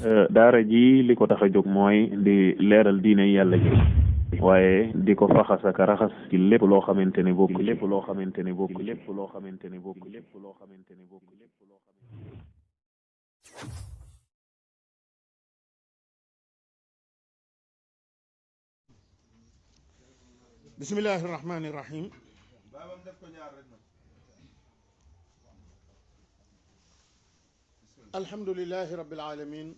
daara ji li ko tax a jóg mooy di leeral diine yàlla ji waaye di ko faxas ak raxas ci lépp loo xamante ne bokk lépp loo xamante ne bokk lépp loo xamante ne bokk lépp loo xamante ne bokk lépp loo bismillahi rahmani rahim alhamdulillahi rabbil alamin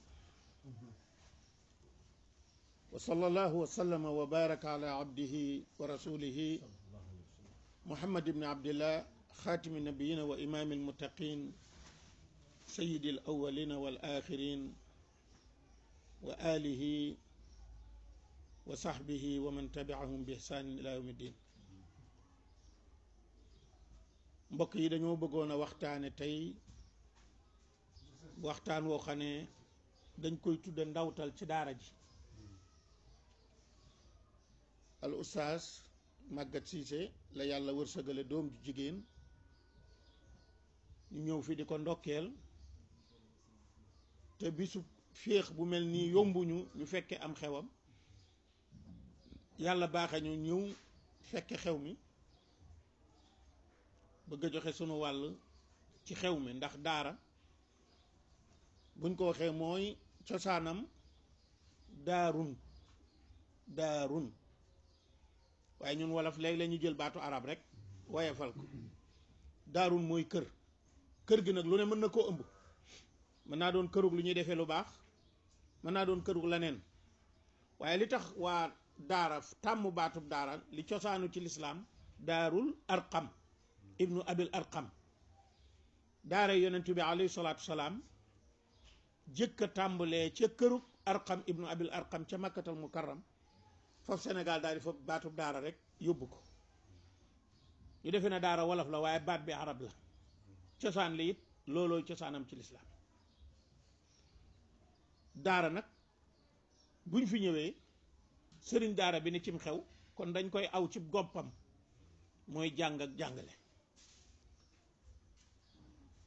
wa sallallahu wa sallama wa baraka ala abdihi wa rasulihi muhammad ibn abdillah khatimi nabiyina wa imamil muttaqin sayyidil awwalina wal akhirin wa alihi wa sahbihi wa man tabi'ahum bi ihsanin ila yawmiddin mbokk yi dañoo bëggoon a waxtaane tey waxtaan woo xam ne dañ koy tudde ndawtal ci daara ji. al ustaas Maguette Cissé la yàlla wërsëgale doom ju jigéen ñu ñëw fi di ko ndokkeel te bisu féex bu mel nii yombuñu ñu fekke am xewam yàlla baaxe ñu ñëw fekke xew mi bëgg a joxe sunu wàll ci xew mi ndax daara buñ ko waxee mooy cosaanam daarun waaye ñun wolof léegi la ñuy jël baatu arab rek woyefal ko daarun mooy kër gi nag lu ne mën na koo ëmb mën naa doon kërug lu ñuy defee lu baax mën naa doon kërug leneen waaye li tax waa daara tàmm baatub daara li cosaanu ci lislaam daarul arqam ibnu abil arqam daara yonent bi alayhi salaatu salaam jëkk a tàmbalee ca kërug arqam ibnu abil arqam ca makkatal mukarram foofu Sénégal daal di fa baatub daara rek yóbbu ko ñu defee ne daara wolof la waaye baat bi arab la cosaan li it loolooy cosaanam ci lislaam daara nag buñ fi ñëwee sëriñ daara bi ne cim xew kon dañ koy aw ci goppam mooy jàng ak jàngale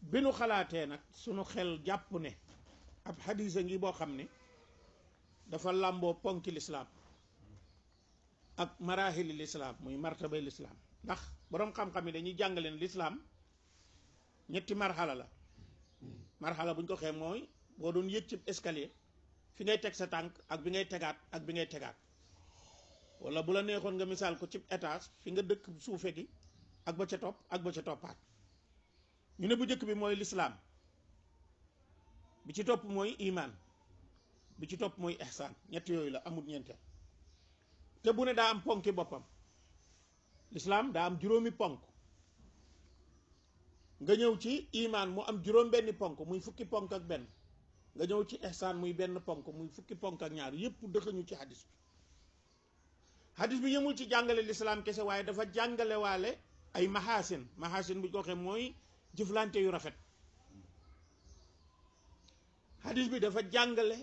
bi nu xalaatee nag sunu xel jàpp ne ab xadiis a ngi boo xam ne dafa làmboo ponki lislaam ak marahili lislaam muy martabay lislaam ndax boroom xam-xam yi dañuy jàngale ne lislaam ñetti marxala la marxala bu ñu ko xee mooy boo doon yëg ci escalier fi ngay teg sa tànk ak bi ngay tegaat ak bi ngay tegaat wala bu la neexoon nga misaal ko ci étage fi nga dëkk suufe gi ak ba ca topp ak ba ca toppaat ñu ne bu njëkk bi mooy lislaam bi ci topp mooy imaan bi ci topp mooy ihsaan ñett yooyu la amul ñeenteel te bu ne daa am ponki boppam lislaam daa am juróomi ponk nga ñëw ci imaan mu am juróom benni ponk muy fukki ponk ak benn nga ñëw ci ihsaan muy benn ponk muy fukki ponk ak ñaar yépp dëxëñu ci hadis bi yëmul ci jàngale lislaam kese waaye dafa jàngale waale ay mahaasin bu ko waxee mooy jëflante yu rafet hadis bi dafa jàngale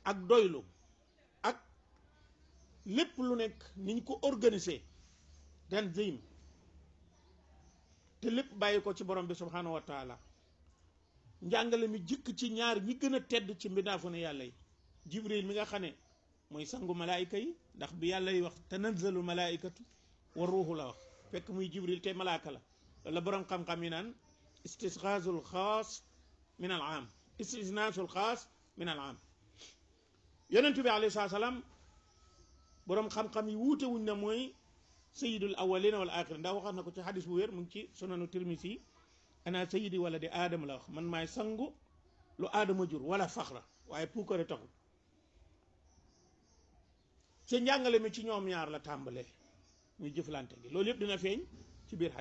ak doylu ak lépp lu nekk niñ ko organiser tanzim te lépp bàyyi ko ci borom bi subhanahu wa taala njàngale mi jëkk ci ñaar ñi gën a tedd ci mbindaafu ne yàlla yi jibril mi nga xam ne mooy sangu malaayika yi ndax bi yàlla yi wax tanazzalu malaayikatu wa ruuxu la wax fekk muy jibril te malaaka la loolu la borom xam-xam yi naan istisxaasul xaas min al aam istisnaasul xaas min al aam yonentu bi alayhi salaam boroom xam-xam yi wuute wuñ na mooy sayidul awalina wal axirin ndax waxoon na ko ci xadis bu wér mu ngi ci sunanu tirmisi ana sayidi wala di aadama la wax man maay sangu lu aadama jur wala faxra waaye puukare taxul ci njàngale mi ci ñoom ñaar la tàmbalee muy jëflante gi loolu yëpp dina feeñ ci biir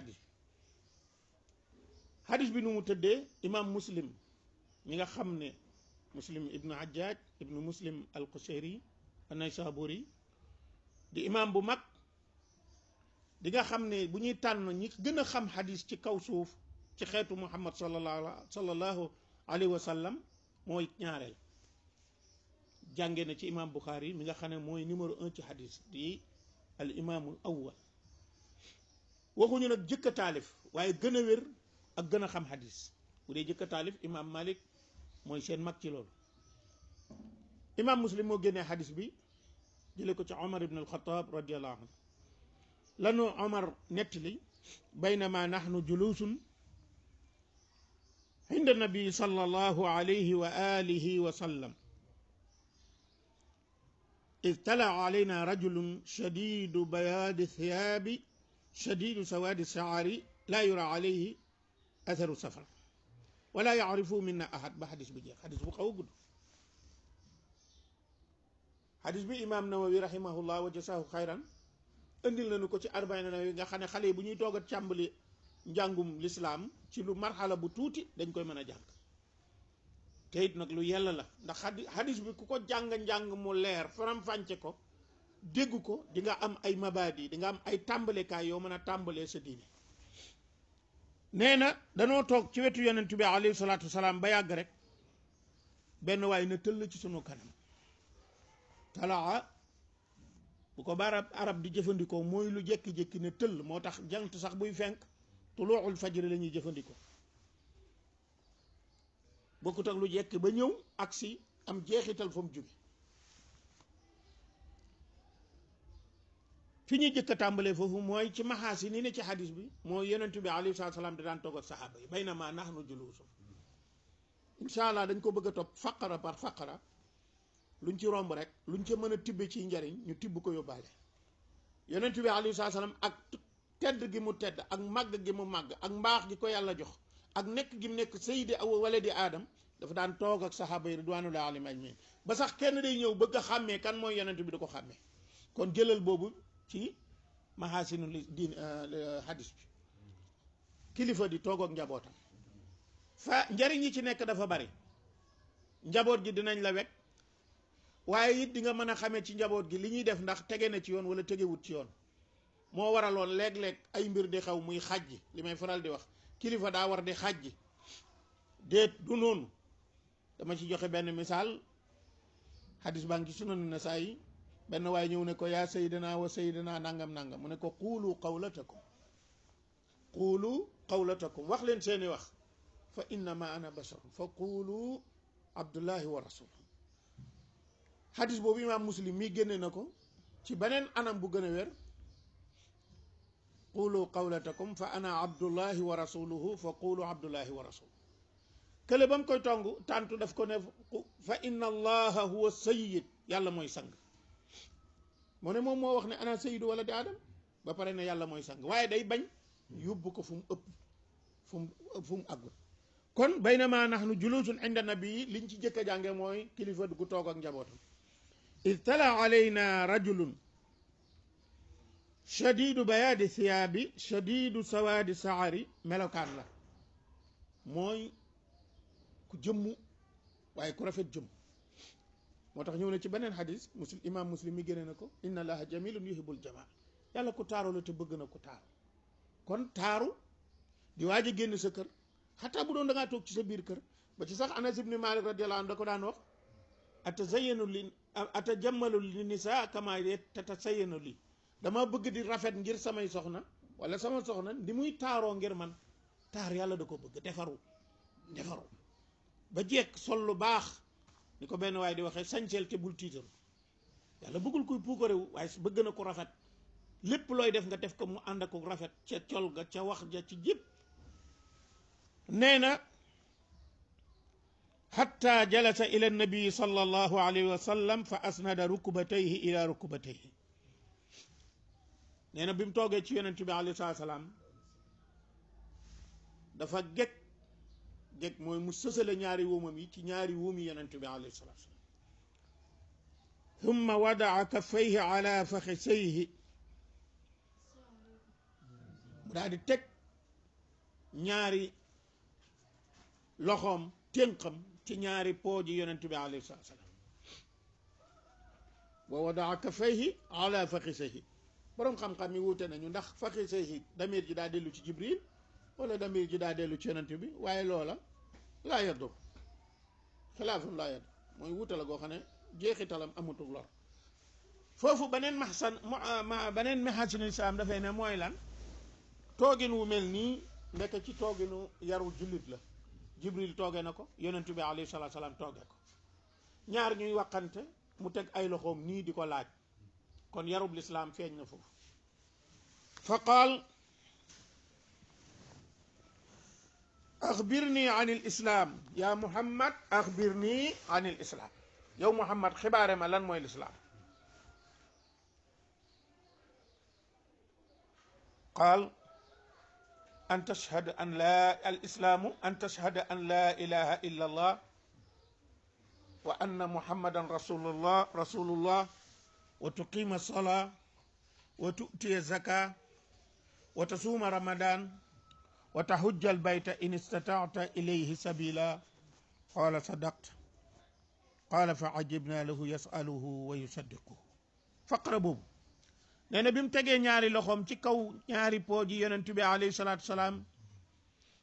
xadis bi nu mu tëddee imam muslim mi nga xam ne muslim ibnu hajjaj ibnu muslim al qushayri an-naysaburi di imam bu mag di nga xam ne bu ñuy tànn ñi gën a xam xadis ci kaw suuf ci xeetu muhammad sallallahu alayhi wa sallam mooy ñaareel jànge na ci imam Bukhari mi nga xam ne mooy numéro 1 ci xadis di al imaamul awwal waxuñu nag jëkk a taalif waaye gën a wér ak gën a xam xadis bu dee jëkk a taalif imam Malik mooy seen mag ci loolu imam muslim moo génnee xadis bi jële ko ci omar ibn alxataab radiallahu anhu lanu omar nettali baynama nahnu julusun inda nabi sallallahu alayhi wa alihi wa sallam إذ طلع علينا رجل شديد بياض الثياب شديد سواد الشعر لا يرى عليه أثر السفر ولا يعرف منا أحد بحديث بجي حديث بقى وجد حديث بي إمام نووي رحمه الله وجزاه خيرا andil nañu ko ci arbaina nawawi nga xam ne xale yi bu ñuy toog a càmbali njàngum lislaam ci lu marxala bu tuuti dañ koy mën a jàng te it nag lu yella la ndax xadis bi ku ko jàng-njàng mu leer faram-fànce ko dégg ko di nga am ay mabaadi di nga am ay tàmbalekaay yoo mën a tàmbalee sa diine nee na danoo toog ci wetu yonent bi alayhi salaatu wasalaam ba yàgg rek benn waay na tëll ci sunu kanam talaa bu ko ba arab di jëfandikoo mooy lu jékki-jékki ne tëll moo tax jant sax buy fenk tuluuxul fajri la ñuy jëfandikoo bokkut ak lu jekk ba ñëw ak si am jeexital fa mu jóge fi ñuy jëkk a tàmbalee foofu mooy ci maxaasi ni ne ci xadis bi mooy yonent bi alayhi salaatu salaam da daan toog ak saxaaba yi baynama nahnu juluusun incha allah dañ ko bëgg a topp faqara par faqara luñ ci romb rek luñ ca mën a tibbe ci njariñ ñu tibb ko yóbbaale yonent bi alayhi salaatu salaam ak tedd gi mu tedd ak màgg gi mu màgg ak mbaax gi ko yàlla jox ak nekk gi mu nekk sayidi aw wala di aadam dafa daan toog ak saxaaba yi ridwanullahi alayhim ajmain ba sax kenn day ñëw bëgg a xàmmee kan mooy yonent bi da ko xàmmee kon jëlal boobu ci mahasinu diin hadis bi kilifa di toog ak njabootam fa njariñ yi ci nekk dafa bari njaboot gi dinañ la wekk waaye it di nga mën a xamee ci njaboot gi li ñuy def ndax tege na ci yoon wala tegewut ci yoon moo waraloon léeg-léeg ay mbir di xew muy xajji li may faral di wax kilifa daa war di xajji déet du noonu dama ci joxe benn misaal hadis baa ngi ci Sunan Nasaa'i benn waaye ñëw ne ko yaa sayyidina wa sayyidina nangam nangam mu ne ko quulu qawlatakum wax leen seeni wax fa innama ana basharun fa quulu abdullahi wa rasuluhu hadis boobu imaam muslim mii génne na ko ci beneen anam bu gën a wér quulu qawlatakum fa ana abdullahi wa rasuluhu fa quulu abdullahi wa rasuluhu kële ba mu koy tongu tàntu daf ko ne fa inna allaha huwa sayyid yàlla mooy sang moo ne moom moo wax ne ana sayyidu wala di adam ba pare ne yàlla mooy sang waaye day bañ yóbbu ko fu mu ëpp fu mu àggul kon baynama nahnu julusun inda nabii liñ ci jëkk a jànge mooy kilifa gu toog ak njabootam id tala alayna rajulun shadidu bayaadi thiyaabi shadidu sawaadi saari melokaan la mooy ku jëmmu waaye ku rafet jëmm moo tax ñëw na ci beneen xadis imam muslim mi génne na ko inna allaha jamilun yuhibbul jamal yàlla ku taaru la te bëgg na ku taaru kon taaru di waaj a génn sa kër xataa bu doon da ngaa toog ci sa biir kër ba ci sax anas ibni malik radiyallahu anhu da ko daan wax atajammalu li nisa kama tatasayyanu li dama bëgg di rafet ngir samay soxna wala sama soxna di muy taaroo ngir man taar yàlla da ko bëgg defaru ba jekk sol lu baax ni ko benn waaye di waxee sañseel te bul tiitaru yàlla bëggul kuy puukarewu waaye bëgg na ko rafet lépp looy def nga def ko mu ànd ak rafet ca col ga ca wax ja ci jépp nee na xatta jalasa ila nabii sallallahu alayhi wa sallam fa asnada rukbatayhi ila rukbatayhi nee na bi mu toogee ci yonent bi alayhi salaam dafa geg mooy mu sësale ñaari wóomam yi ci ñaari wóomi yonent bi alayhi salaam thumma wadaa kaffayhi ala faxisayhi mu daal di teg ñaari loxoom ténqam ci ñaari pooji yonent bi alayhi salaam wa wadaa kaffayhi ala faxisayhi boroom xam-xam yi wuute nañu ndax faxisayhi damir ji daa dellu ci jibril wala damir ji daa dellu ci yonent bi waaye loola laa yaddu xilaafun laa yaddu mooy wuute la goo xam ne jeexitalam amatul lor foofu beneen beneen maxasinul islaam dafay ne mooy lan toogin wu mel nii ndekk ci tooginu yaru jullit la jibril tooge na ko yonent bi alayhi salaatu salaam tooge ko ñaar ñuy waxante mu teg ay loxoom nii di ko laaj kon yarub lislaam feeñ na foofu fa qaal axbirni an il islaam ya muhammad axbirni an il islaam yow muhammad xibaare ma lan mooy lislaam qaal an tashhad an la al islaamu an tashhada an la ilaha illa allah wa anna muhammadan rasulullah wa tuqima salaa wa tu'tiya zaka wa tasuma ramadan wa tahujja albayta in istata'ta ilayhi sabila qala sadaqta qala fa ajibna lahu yasaluhu wa yusaddiquhu faqra boobu nee na bi mu tegee ñaari loxoom ci kaw ñaari pooji yonent bi alayhi salaatu salaam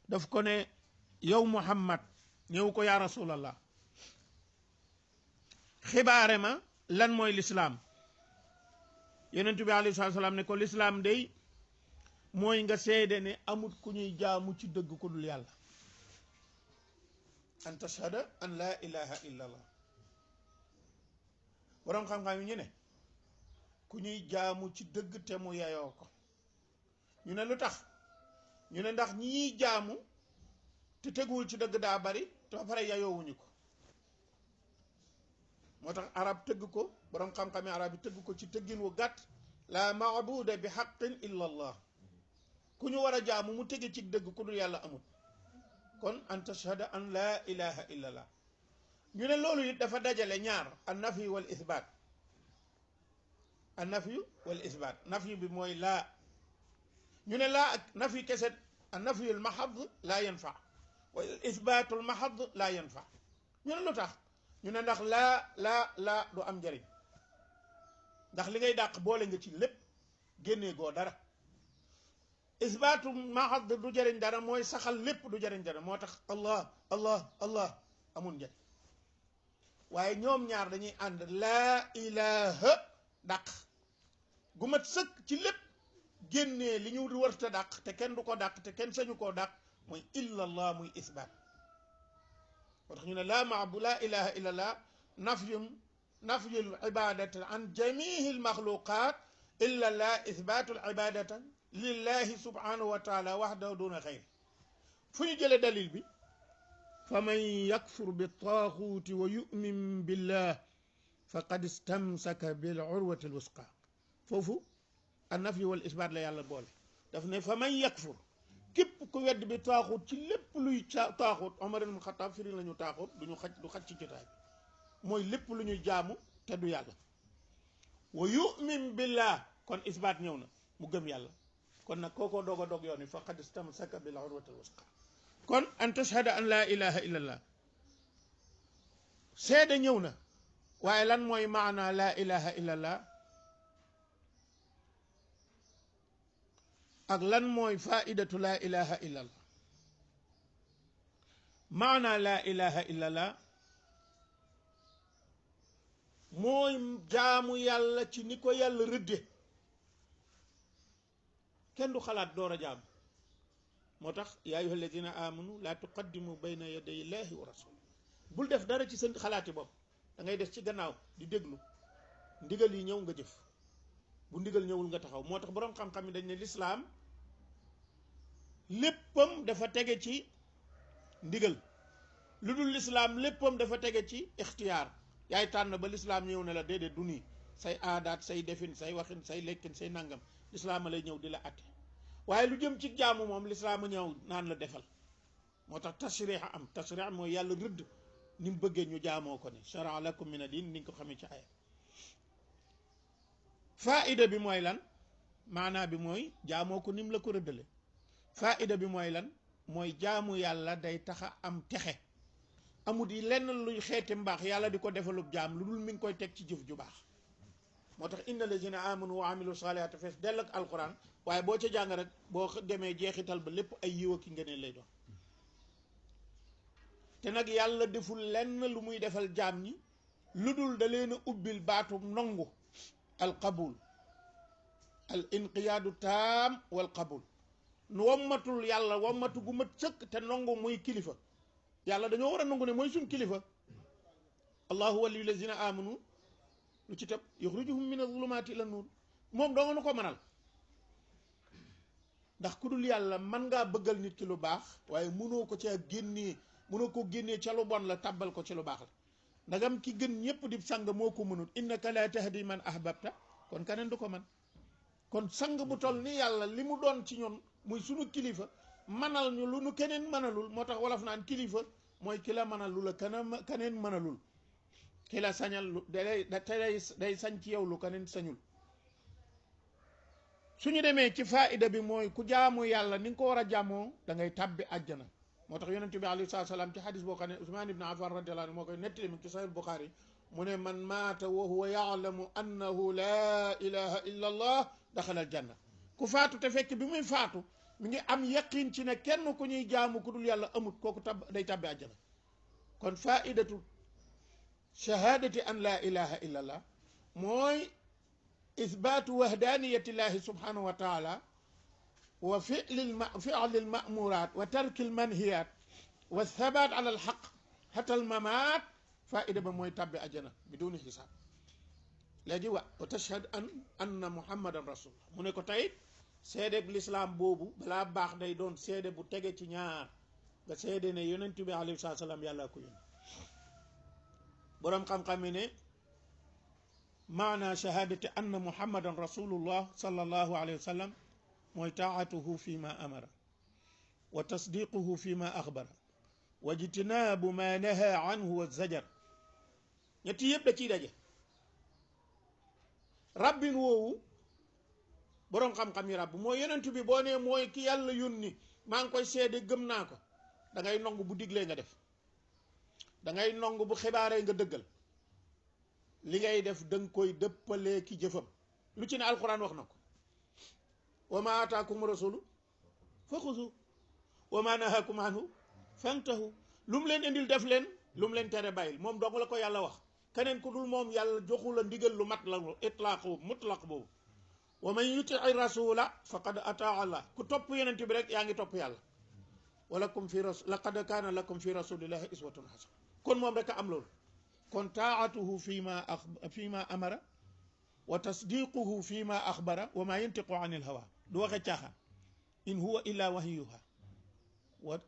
daf ko ne yow muhammad ñëw ko yaa rasulallah xibaare ma lan mooy lislaam yonent bi alayhi salaatu salaam ne ko lislaam day mooy nga seede ne amut ku ñuy jaamu ci dëgg ku dul yàlla an tashhada an la ilaha illa allah boroom xam-xam yi ñu ne ku ñuy jaamu ci dëgg te mu yeyoo ko ñu ne lu tax ñu ne ndax ñi ñuy jaamu te teguwul ci dëgg daa bari te ba pare yeyoowuñu ko moo tax arab tëgg ko boroom xam-xami arab yi tëgg ko ci tëggin wu gàtt la maabuda bi xaqin illa allah ku ñu war a jaamu mu tege ci dëgg ku dul yàlla amul kon an tashhada an la ilaha illa allah ñu ne loolu it dafa dajale ñaar an nafi wal isbaat an nafi wal isbaat nafi bi mooy laa ñu ne laa ak nafi kese an nafi al mahad laa yanfa wal isbaatul mahad laa yanfa ñu ne lu tax ñu ne ndax laa du am njariñ ndax li ngay dàq boole nga ci lépp génnee goo dara isbaatu mahad du jëriñ dara mooy saxal lépp du jëriñ dara moo tax allah allah allah amul njëriñ waaye ñoom ñaar dañuy ànd laa ilaha dàq gu mat sëkk ci lépp génnee li ñu warta dàq te kenn du ko dàq te kenn sañu koo dàq mooy illa allah muy isbaat moo tax ñu ne laa maabu laa ilaha illa allah nafyul ibadata an jamihi al maxluqat illa allah isbatul ibadata lillahi subhanahu wa taala wahdahu duna xayri fu ñu jële dalil bi fa man yakfur bi taaxuuti wa yumin billah faqad istamsaka bil urwati alwusqa foofu an nafyi wal isbaat la yàlla boole daf ne fa man yakfur képp ku wedd bi taaxut ci lépp luy taaxut Omar ibn Xattaab firi lañu taaxut du xaj ci jotaay bi mooy lépp lu ñuy jaamu te du yàlla wa yumin billah kon isbaat ñëw na mu gëm yàlla kon nag kookoo doog a dog yoon yi faqad istamsaka bil urwati alwusqa kon an tashhada an laa ilaha illa allah seede ñëw na waaye lan mooy maana laa ilaha illa allah ak lan mooy faidatu laa ilaha illa allah maana laa ilaha illa allah mooy jaamu yàlla ci ni ko yàlla rëdde kenn du xalaat door a jaamu moo tax yaa ayyuha alladina amanu laa tuqaddimu bayna yaday illahi wa rasul bul def dara ci seen xalaati bopp da ngay des ci gannaaw di déglu ndigal yi ñëw nga jëf bu ndigal ñëwul nga taxaw moo tax boroom xam-xam yi dañ ne lislaam léppam dafa tege ci ndigal lu dul lislaam léppam dafa tege ci ixtiyaar yaay tànn ba lislaam ñëw ne la déedéet du nii say aadaat say defin say waxin say lekkin say nangam lislaam lay ñëw di la atte waaye lu jëm ci jaamu moom lislaam a ñëw naan la defal moo tax tashrih am tashrih mooy yàlla rëdd ni mu bëggee ñu jaamoo ko ne shara lakum min ad-din ni nga ko xamee ci aya faida bi mooy lan maanaa bi mooy jaamoo ko ni mu la ko rëddale faida bi mooy lan mooy jaamu yàlla day taxa am texe amut yi lenn luy xeeti mbaax yàlla di ko defalub jaam lu dul mi ngi koy teg ci jëf ju baax moo tax inna lazina amanu wa amilu salihati fees dell ak alquran waaye boo ca jàng rek boo demee jeexital ba lépp ay yiw ki ngëneel lay doon te nag yàlla deful lenn lu muy defal jaam ñi lu dul da leen a ubbil baatu nongu al qabul al inqiyaadu taam wal qabul wommatul yàlla wommatu gu mat sëkk te nongu muy kilifa yàlla dañoo war a nangu ne mooy suñ kilifa allahu waliyu lazina amanu lu ci tëb yuxrijuhum min azulumaati ila nuur moom doo nga nu ko mënal ndax ku dul yàlla mën ngaa bëggal nit ki lu baax waaye mënoo ko ca génnee mënoo ko génnee ca lu bon la tàbbal ko ci lu baax la ndagam ki gën ñëpp di sang moo ko mënut innaka la tahdi man ahbabta kon keneen du ko man kon sang bu toll ni yàlla li mu doon ci ñun muy sunu kilifa manal ñu lu nu keneen mënalul moo tax wolof naan kilifa mooy ki la mënal lu la keneen mënalul ki la sañal lu day sañ ci yow lu keneen sañul suñu demee ci faida bi mooy ku jaamu yàlla ni nga ko war a jaamoo da ngay tàbbi àjjana moo tax yonente bi alayhi salaam ci xadis boo xam ne Usmaan ibn Affan radiyallahu anhu moo koy nettali mi ci Sahih Bukhari mu ne man maata wa huwa yaalamu annahu la ilaha illa allah daxala al janna ku faatu te fekk bi muy faatu mi ngi am yaqin ci ne kenn ku ñuy jaamu ku dul yàlla amut kooku day tàbbi àjjana kon faidatu shahadati an la ilaha illa allah mooy isbaatu wahdaniyati llahi subhanahu wa taala wa fi'li almamurat wa tarki almanhiyat wa thabat ala alhaq hatta almamat faida ba mooy tàbbi àjjana biduni xisaab léegi wa tashhad anna muhammadan rasulullah mu ne ko tey seede bu lislaam boobu balaa baax day doon seede bu tege ci ñaar nga seede ne yonent bi alayhi salaam yàlla ko yónni boroom xam-xam yi ne maana shahadati anna muhammadan rasulullah sallallahu alayhi wa sallam mooy taatuhu fi ma amara wa tasdiquhu fi ma axbara wa jtinaabu ma naha anhu wa zajar ñetti yëpp da ciy daje rabbin woowu boroom xam-xam yi rabb mooy yonent bi boo nee mooy ki yàlla yónni maa ngi koy seede gëm naa ko da ngay nongu bu diglee nga def da ngay nongu bu xibaaree nga dëggal li ngay def danga koy dëppalee ki jëfam lu ci ne alquran wax na ko wa ma ataakum rasulu fa xuzu wa ma nahakum anhu fantahu lu mu leen indil def leen lu mu leen tere bàyyil moom dong la ko yàlla wax keneen ku dul moom yàlla joxu la ndigal lu mat la itlaaqu mutlaq boobu wa man yutii rasula faqad ataa allah ku topp yonent bi rek yaa ngi topp yàlla walakum fi rasul laqad kaana lakum fi rasulillahi iswatun hasana kon moom rek a am loolu kon taatuhu fi ma amara wa tasdiquhu fi ma axbara wa ma yantiqu an il hawa du waxe caaxaan in huwa illa wahyuha wa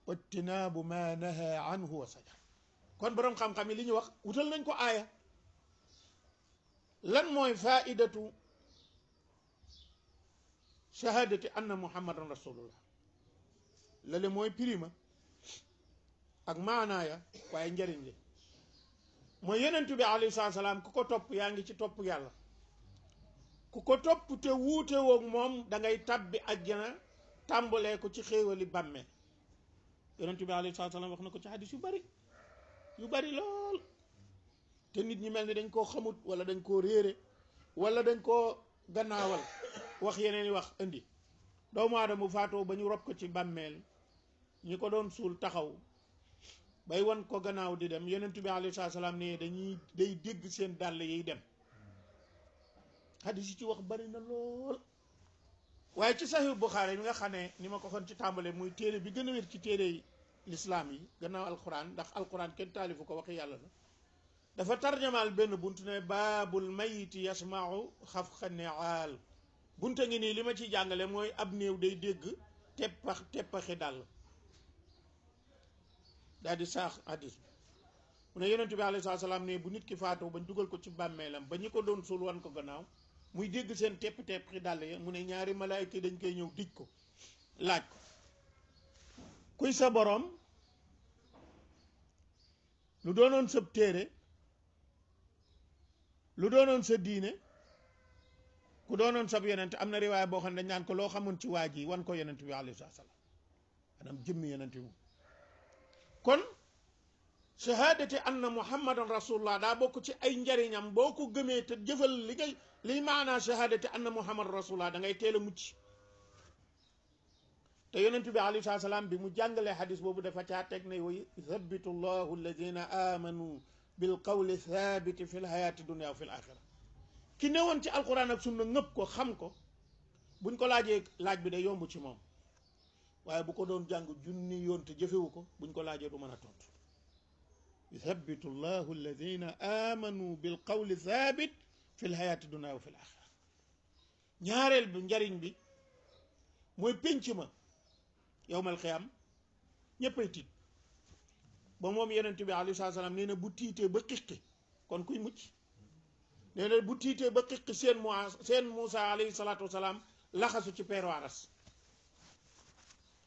ijtinaabu ma naha anhu wa sajar kon boroom xam-xam yi li ñu wax wutal nañ ko aaya lan mooy faidatu shahadati anna muhammadan rasulullah lale mooy prima ak maanaaya waaye njëriñ li mooy yonentu bi alayhi salaam ku ko topp yaa ngi ci topp yàlla ku ko topp te wuute woog moom da ngay tabbi ajjana tàmbalee ko ci xéewali bàmmeel yonentu bi alayhi salaam wax na ko ci hadis yu bari lool te nit ñi mel ni dañ koo xamut wala dañ koo réere wala dañ koo gannaawal wax yeneen i wax indi doomu aadama bu faatoo ba ñu rob ko ci bàmmeel ñi ko doon suul taxaw bay wan ko gannaaw di dem yonent bi alayhi salaam ne day dégg seen dàll yiy dem hadis yi ci wax bari na lool waaye ci Sahih Bukhari mi nga xam ne ni ma ko xon ci tàmbale muy téere bi gën a wér ci téere yi lislaam yi gannaaw alquran ndax alquran kenn taalifu ko waxi yàlla la dafa tarjamaal benn bunt ne baabul mayiti yasmau xafxa niaal bunta ngi nii li ma ciy jàngale mooy ab néew day dégg teppaxi dàll daal di saax hadis bi mu ne yonent bi alayhi salaam ne bu nit ki faatoo bañ dugal ko ci bàmmeelam ba ñi ko doon suul wan ko gannaaw muy dégg seen tepp xi dàll ya mu ne ñaari malaayka dañ koy ñëw dij ko laaj ko kuy sa boroom lu doonoon sab téere lu doonoon sa diine ku doonoon sab yonent am na riwaaya boo xam ne dañ naan ko loo xamoon ci waa ji wan ko yonent bi alayhi salaam maanaam jëmmi yonent bi kon shahadati anna muhammadan rasulullah daa bokk ci ay njariñam boo ko gëmee te jëfal liy maanaa shahadati anna muhammadan rasulullah da ngay teel a mucc te yonent bi alayhi salaam bi mu jàngalee hadis boobu dafa caa teg ne wa yuthabbitu llahu alladina amanu bil qawli thabiti fi l hayati dunia wa fi l axira ki newoon ci alquran ak sunna ngëpp ko xam ko buñ ko laajee laaj bi day yomb ci moom waaye bu ko doon jàng junni yoon te jëfewu ko buñ ko laajee du mën a tontu yuthabbitu llahu alladina amanu bil qawli thabit fi l hayati dunia wa fi l axira ñaareel bi njariñ bi mooy pénc ma yowmal xiyaam ñëppay tiit ba moom yonent bi alayhi salaam nee na bu tiitee ba xiqi kon kuy mucc nee na bu tiitee ba xiqi seen Muusa alayhi salaatu wasalaam laxasu ci peeru aras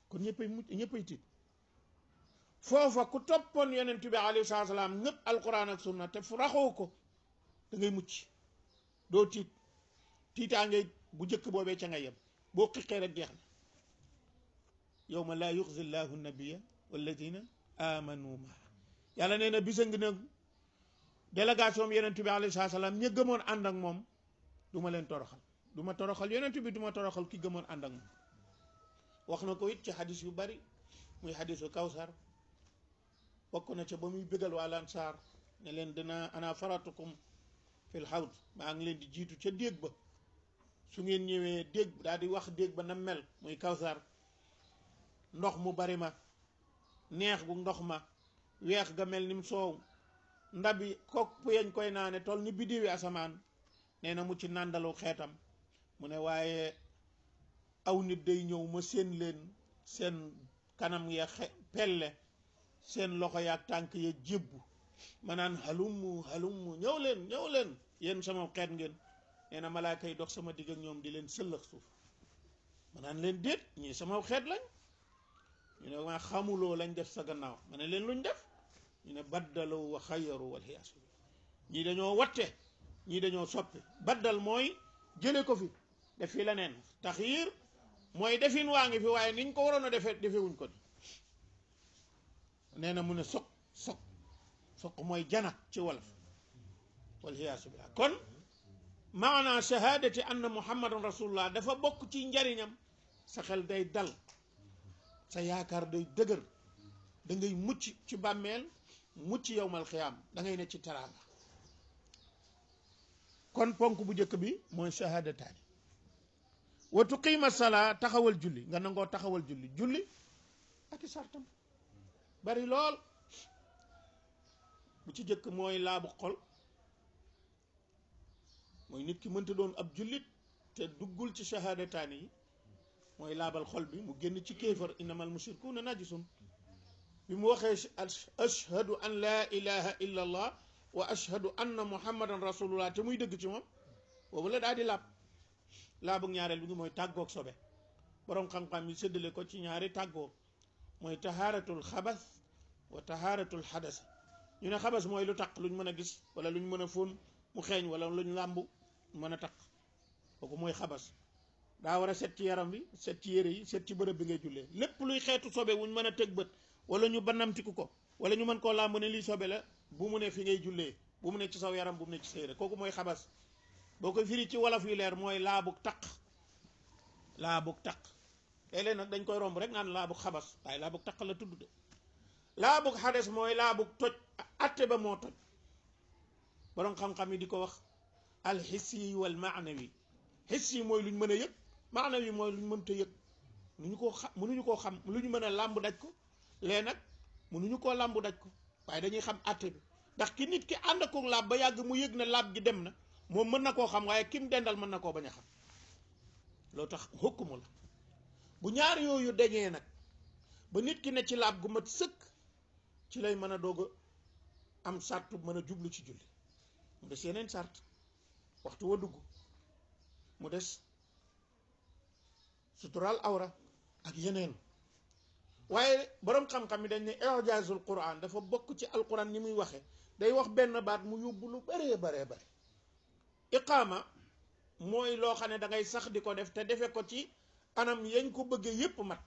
kon ñëppay mucc ñëppay tiit foofa ku toppoon yonent bi alayhi salaam ñëpp alquran ak sunna te fu raxoo ko da ngay mucc doo tiit tiitaa ngay bu njëkk boobee ca nga yem boo xiqee rek jeex na yawma laa yuxzi llahu nabiya walladina amanu ma yàlla nee na bisa ngi nag délégation yonent bi alayhi salaam ña gëmoon ànd ak moom du ma leen toroxal du ma toroxal yonent bi du ma toroxal ki gëmoon ànd ak moom wax na ko it ci xadis yu bari muy xadisu kawsar bokk na ca ba muy bégal waa lansaar ne leen dina ana faratukum fil xawd maa ngi leen di jiitu ca déeg ba su ngeen ñëwee déeg daal di wax déeg ba na mel muy kawsar ndox mu bari ma neex gu ndox ma weex ga mel ni mu soow ndabi kopp yañ koy naane toll ni biddiwi asamaan nee na mu ci nàndalu xeetam mu ne waaye aw nit day ñëw ma seen leen seen kanam ya pelle seen loxo yaag tànk ya jébbu ma naan halummu halummu ñëw leen yéen sama xeet ngeen nee na malaaka yi dox sama digg ak ñoom di leen sëllëx suuf ma naan leen déet ñii sama xeet lañ ñu ne maa xamuloo lañ def sa gannaaw ma ne leen luñ def ñu ne baddalu wa xayaru wal xiyaasu ñii dañoo watte ñii dañoo soppi baddal mooy jële ko fi def fi leneen taxyiir mooy defin waa ngi fi waaye niñ ko waroon a defewuñ ko ni nee na mu ne soq mooy jana ci wolof wal xiyaasu billah kon maana shahadati anna muhammadan rasulullah dafa bokk ci njariñam sa xel day dal sa yaakaar day dëgër da ngay mucc ci bàmmeel mucc yowmal xiyaam da ngay ne ci teraanga kon ponk bu njëkk bi mooy shahadataani wa tuqiima salaa taxawal julli nga nangoo taxawal julli ak i sartam bari lool bu ci njëkk mooy laabu xol mooy nit ki mënta doon ab jullit te duggul ci shahadataani yi mooy laabal xol bi mu génn ci kéefar innamal mushrikuuna najisun bi mu waxee ashhadu an laa ilaha illa allah wa ashhadu anna muhammadan rasulullah te muy dëgg ci moom boobu la daal di laabug ñaareel bi ngi mooy tàggoog sobe boroom xam-xam yi séddale ko ci ñaari tàggoo mooy tahaaratul xabas wa tahaaratul xadas ñu ne xabas mooy lu taq luñ mën a gis wala luñ mën a fóon mu xeeñ wala luñ làmbu mën a taq kooku mooy xabas daa war a set ci yaram bi set ci yére yi set ci bërëb bi ngay jullee lépp luy xeetu sobe wuñ mën a teg bët wala ñu banamtiku ko wala ñu mën koo làmb ne lii sobe la bu mu ne fi ngay jullee bu mu ne ci saw yaram bu mu ne ci sa yére kooku mooy xabas boo koy firi ci wolof yu leer mooy laabug taq léeg-léeg nag dañ koy romb rek naan laabug xabas waaye laabug taq la tudd de laabug xades mooy laabug toj atte ba moo toj borom xam-xam yi di ko wax alxissi wal maanawi xissi mooy luñ mën a yëg maanawi mooy luñ mënta yëg mënuñu koo xam lu ñu mën a làmb daj ko lee nag mënuñu koo làmb daj ko waaye dañuy xam atte bi ndax ki nit ki ànd ak laab ba yàgg mu yëg ne laab gi dem na moom mën na koo xam waaye kim dendal mën na koo bañ a xam loo tax hukmu la bu ñaar yooyu dañee nag ba nit ki ne ci laab gu mat sëkk ci lay mën a doog a am sartu mën a jublu ci julli mu des yeneen sart waxtu wa dugg mu des suturaal awra ak yeneen waaye boroom xam-xam yi dañ ne ijaazul quran dafa bokk ci alquran ni muy waxe day wax benn baat mu yóbbu lu baree bare iqaama mooy loo xam ne da ngay sax di ko def te defe ko ci anam yañ ko bëggee yépp mat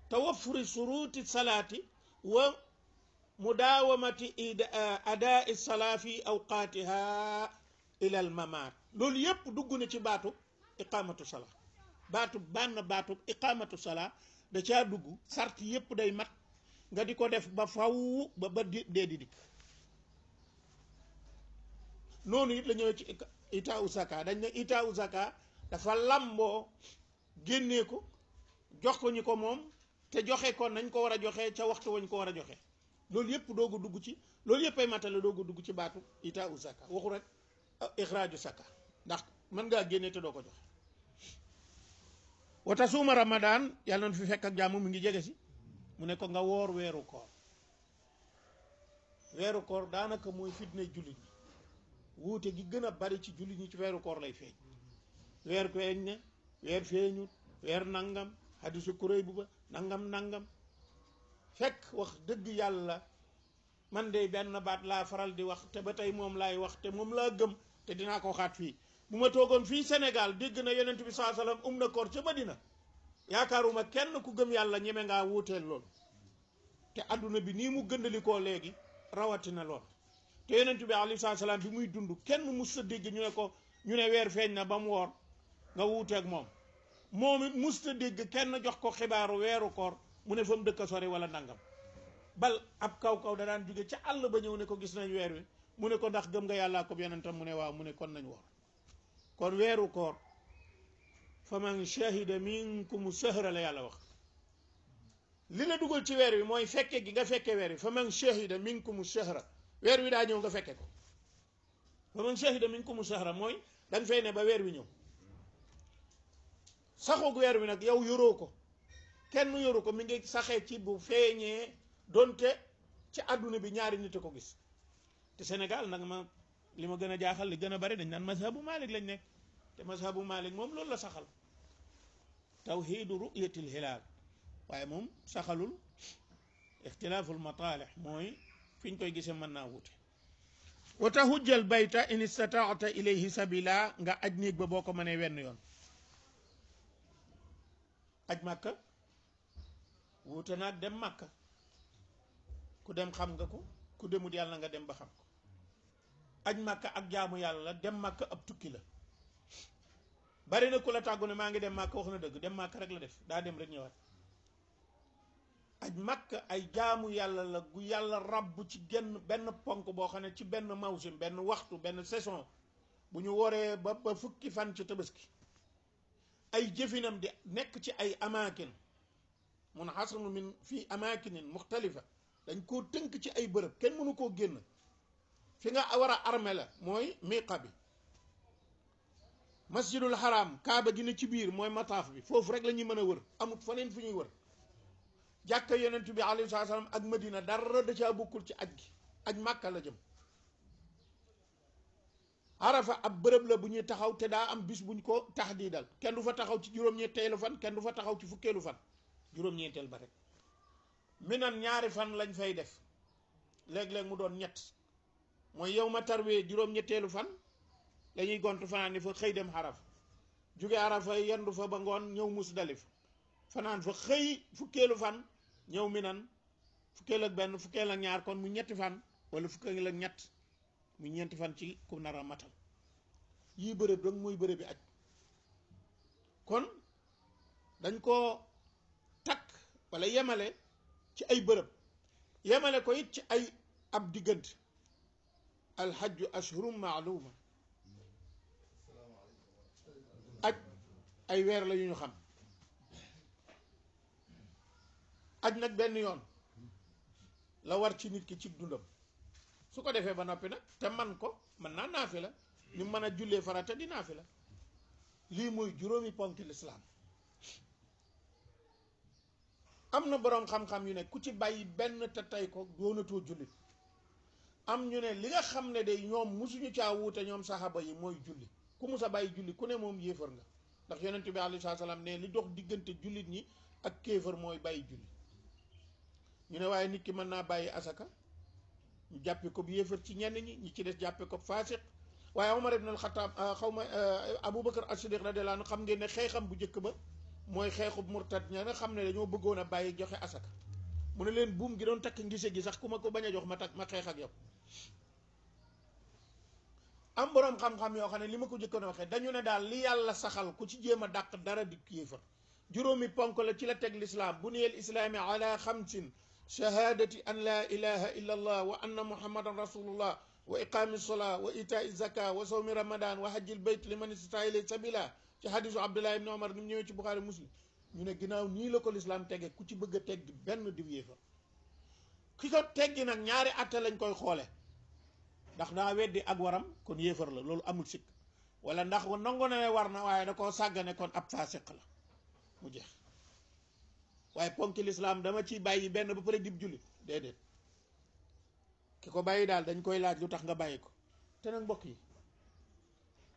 tawaffuri suruti salaati wa mudaawamati adaa salaa fi awqaatiha ila al mamaat loolu yépp dugg na ci baatu iqaamatu salaa baatu iqaamatu salaa da caa dugg sart yépp day mat nga di ko def ba faw ba dee di dikk noonu it la ñëwee ci itaawu zaka dañ ne itaawu zaka dafa lamboo génnee ko jox ko ñi ko moom te joxe ko nañ ko war a joxe ca waxtu wañ ko war a joxe loolu yëpp doog a dugg ci loolu yëpp ay matale doog a dugg ci baatu ita u zaka waxu rek ixraaju zaka ndax mën ngaa génne te doo ko joxe wata suuma ramadan yàlla na fi fekk ak jàmm mu ngi jege si mu ne ko nga woor weeru koor daanaka mooy fitne jullit ñi wuute gi gën a bari ci jullit ñi ci weeru koor lay feeñ weer feeñ ne weer feeñut weer nangam hadisu kuréy bu ba nangam fekk wax dëgg yàlla man de benn baat laa faral di wax te ba tey moom laay wax te moom laa gëm te dinaa ko waxaat fii bu ma toogoon fii Sénégal dégg na yonent bi saa sallam na koor ca Madina yaakaaruma kenn ku gëm yàlla ñeme ngaa wuuteel loolu te adduna bi nii mu gëndalikoo léegi rawatina lool te yonent bi alayhi salaam bi muy dund kenn mus sa dégg ñu ne weer feeñ na ba mu woor nga wuuteeg moom it mus sa dégg kenn jox ko xibaaru weeru koor mu ne fa mu dëkk sori wala nangam bal ab kaw da daan jóge ca àll ba ñëw ne ko gis nañ weer wi mu ne ko ndax gëm nga yàllaa ko yonentam mu ne waaw mu ne kon nañ woor kon weeru koor fa man shahida minkum shahra la yàlla wax li la dugal ci weer wi mooy fekke gi nga fekke weer wi fa man shahida minkum shahra weer wi daa ñëw nga fekke ko fa man shahida minkum shahra mooy danga fay ne ba weer wi ñëw saxoog weer wi nag yow yoroo ko kenn yoru ko mi ngi saxee ci bu feeñee donte ci àdduna bi ñaari nit a ko gis te Sénégal nag li ma gën a jaaxal li gën a bari dañ naan mazhabu Malik lañ nekk te mazhabu Malik moom loolu la saxal tawhidu ru'yatil hilaal waaye moom saxalul ixtilaaful mataalix mooy fi ñu koy gisee mën naa wute wa tahujjal bayta in istataata ilayhi sabila nga aj néeg ba boo ko mënee wenn yoon aj màkka wuute naag dem màkka ku dem xam nga ko ku demut yàlla nga dem ba xam ko aj màkka ak jaamu yàlla la dem màkka ab tukki la bari na ku la tàggu ne maa ngi dem màkka wax na dëgg dem màkka rek la def daa dem rek ñëwaat aj màkka ay jaamu yàlla la gu yàlla rabb ci benn ponk boo xam ne ci benn mawsim benn waxtu benn saison bu ñu woree ba fukki fan ci tabaski ay jëfinam di nekk ci ay amaakin mun xasanu min fii amaakinin muxtalifa dañ koo tënk ci ay bërëb kenn mënu koo génn fi nga war a arme la mooy miqa bi masjidul haram kaaba gi ne ci biir mooy mataaf bi foofu rek la ñuy mën a wër amut faneen fu ñuy wër jàkka yonent bi alayhi salaam ak madina dara da caa bokkul ci aj gi aj màkka la jëm arafa ab bërëb la bu ñuy taxaw te daa am bis buñ ko taxdiidal kenn du fa taxaw ci juróom-ñetteelu fan kenn du fa taxaw ci fukkeelu fan juróom-ñeenteel ba rek minan ñaari fan lañ fay def léeg-léeg mu doon ñett mooy yow ma tarwee juróom-ñetteelu fan lañuy gont fanaan ni fa xëy dem xaraf jóge arafa yendu fa ba ngoon ñëw musdalif fanaan fa xëy fukkeelu fan ñëw minan fukkeel ak benn fukkeel ak ñaar kon mu ñetti fan wala fukkeel ak ñett mu ñeenti fan ci ku nar a matal yii bërëb dong mooy bërëb bi aj kon dañ ko takk wala yemale ci ay bërëb yemale ko it ci ay ab diggante alxajju ashhurum maaluma aj ay weer la yu ñu xam aj nag benn yoon la war ci nit ki ci dundam su ko defee ba noppi nag te man ko mën naa naafi la ni mën a jullee farata di naafi la lii mooy juróomi ponk lislaam am na boroom xam-xam yu ne ku ci bàyyi benn te tey ko doonatoo jullit am ñu ne li nga xam ne day ñoom musuñu caa wuute ñoom saxaba yi mooy julli ku mus a bàyyi julli ku ne moom yéefar nga ndax yonent bi alayhi salaam ne li dox diggante jullit ñi ak kéefar mooy bàyyi julli ñu ne waaye nit ki mën naa bàyyi asaka ñu jàppe ko bu yéefar ci ñenn ñi ci des jàppe ko faasiq waaye Omar ibn al-Khattab xaw ma Aboubacar as-Siddiq radiyallahu anhu xam ngeen ne xeexam bu njëkk ba mooy xeexub murtad ña nga xam ne dañoo bëggoon a bàyyi joxe asaka mu ne leen buum gi doon takk ngise gi sax ku ma ko bañ a jox ma xeex ak yow am boroom xam-xam yoo xam ne li ma ko jëkkoon a waxee dañu ne daal li yàlla saxal ku ci jéem a dàq dara di kéefar juróomi ponk la ci la teg lislaam buniyal islaami ala xamsin shahadati an la ilaha illa allah wa anna muhammadan rasulullah wa iqaami sola wa itai zaka wa sawmi ramadan wa hajjil bayt liman istata ilay sabila ci hadisu abdullah ibni omar ni mu ñëwee ci buxaari muslim ñu ne ginnaaw nii la ko lislaam tege ku ci bëgg a teg benn diw yéefar ki ko teggi nag ñaari atte lañ koy xoole ndax daa weddi ak waram kon yéefar la loolu amul sikk wala ndax nangu na ne war na waaye da koo sàggane kon ab faasiq la mu jeex waaye ponki lislaam dama ci bàyyi benn ba pare dib jullit déedéet ki ko bàyyi daal dañ koy laaj lu tax nga bàyyi ko te nag mbokk yi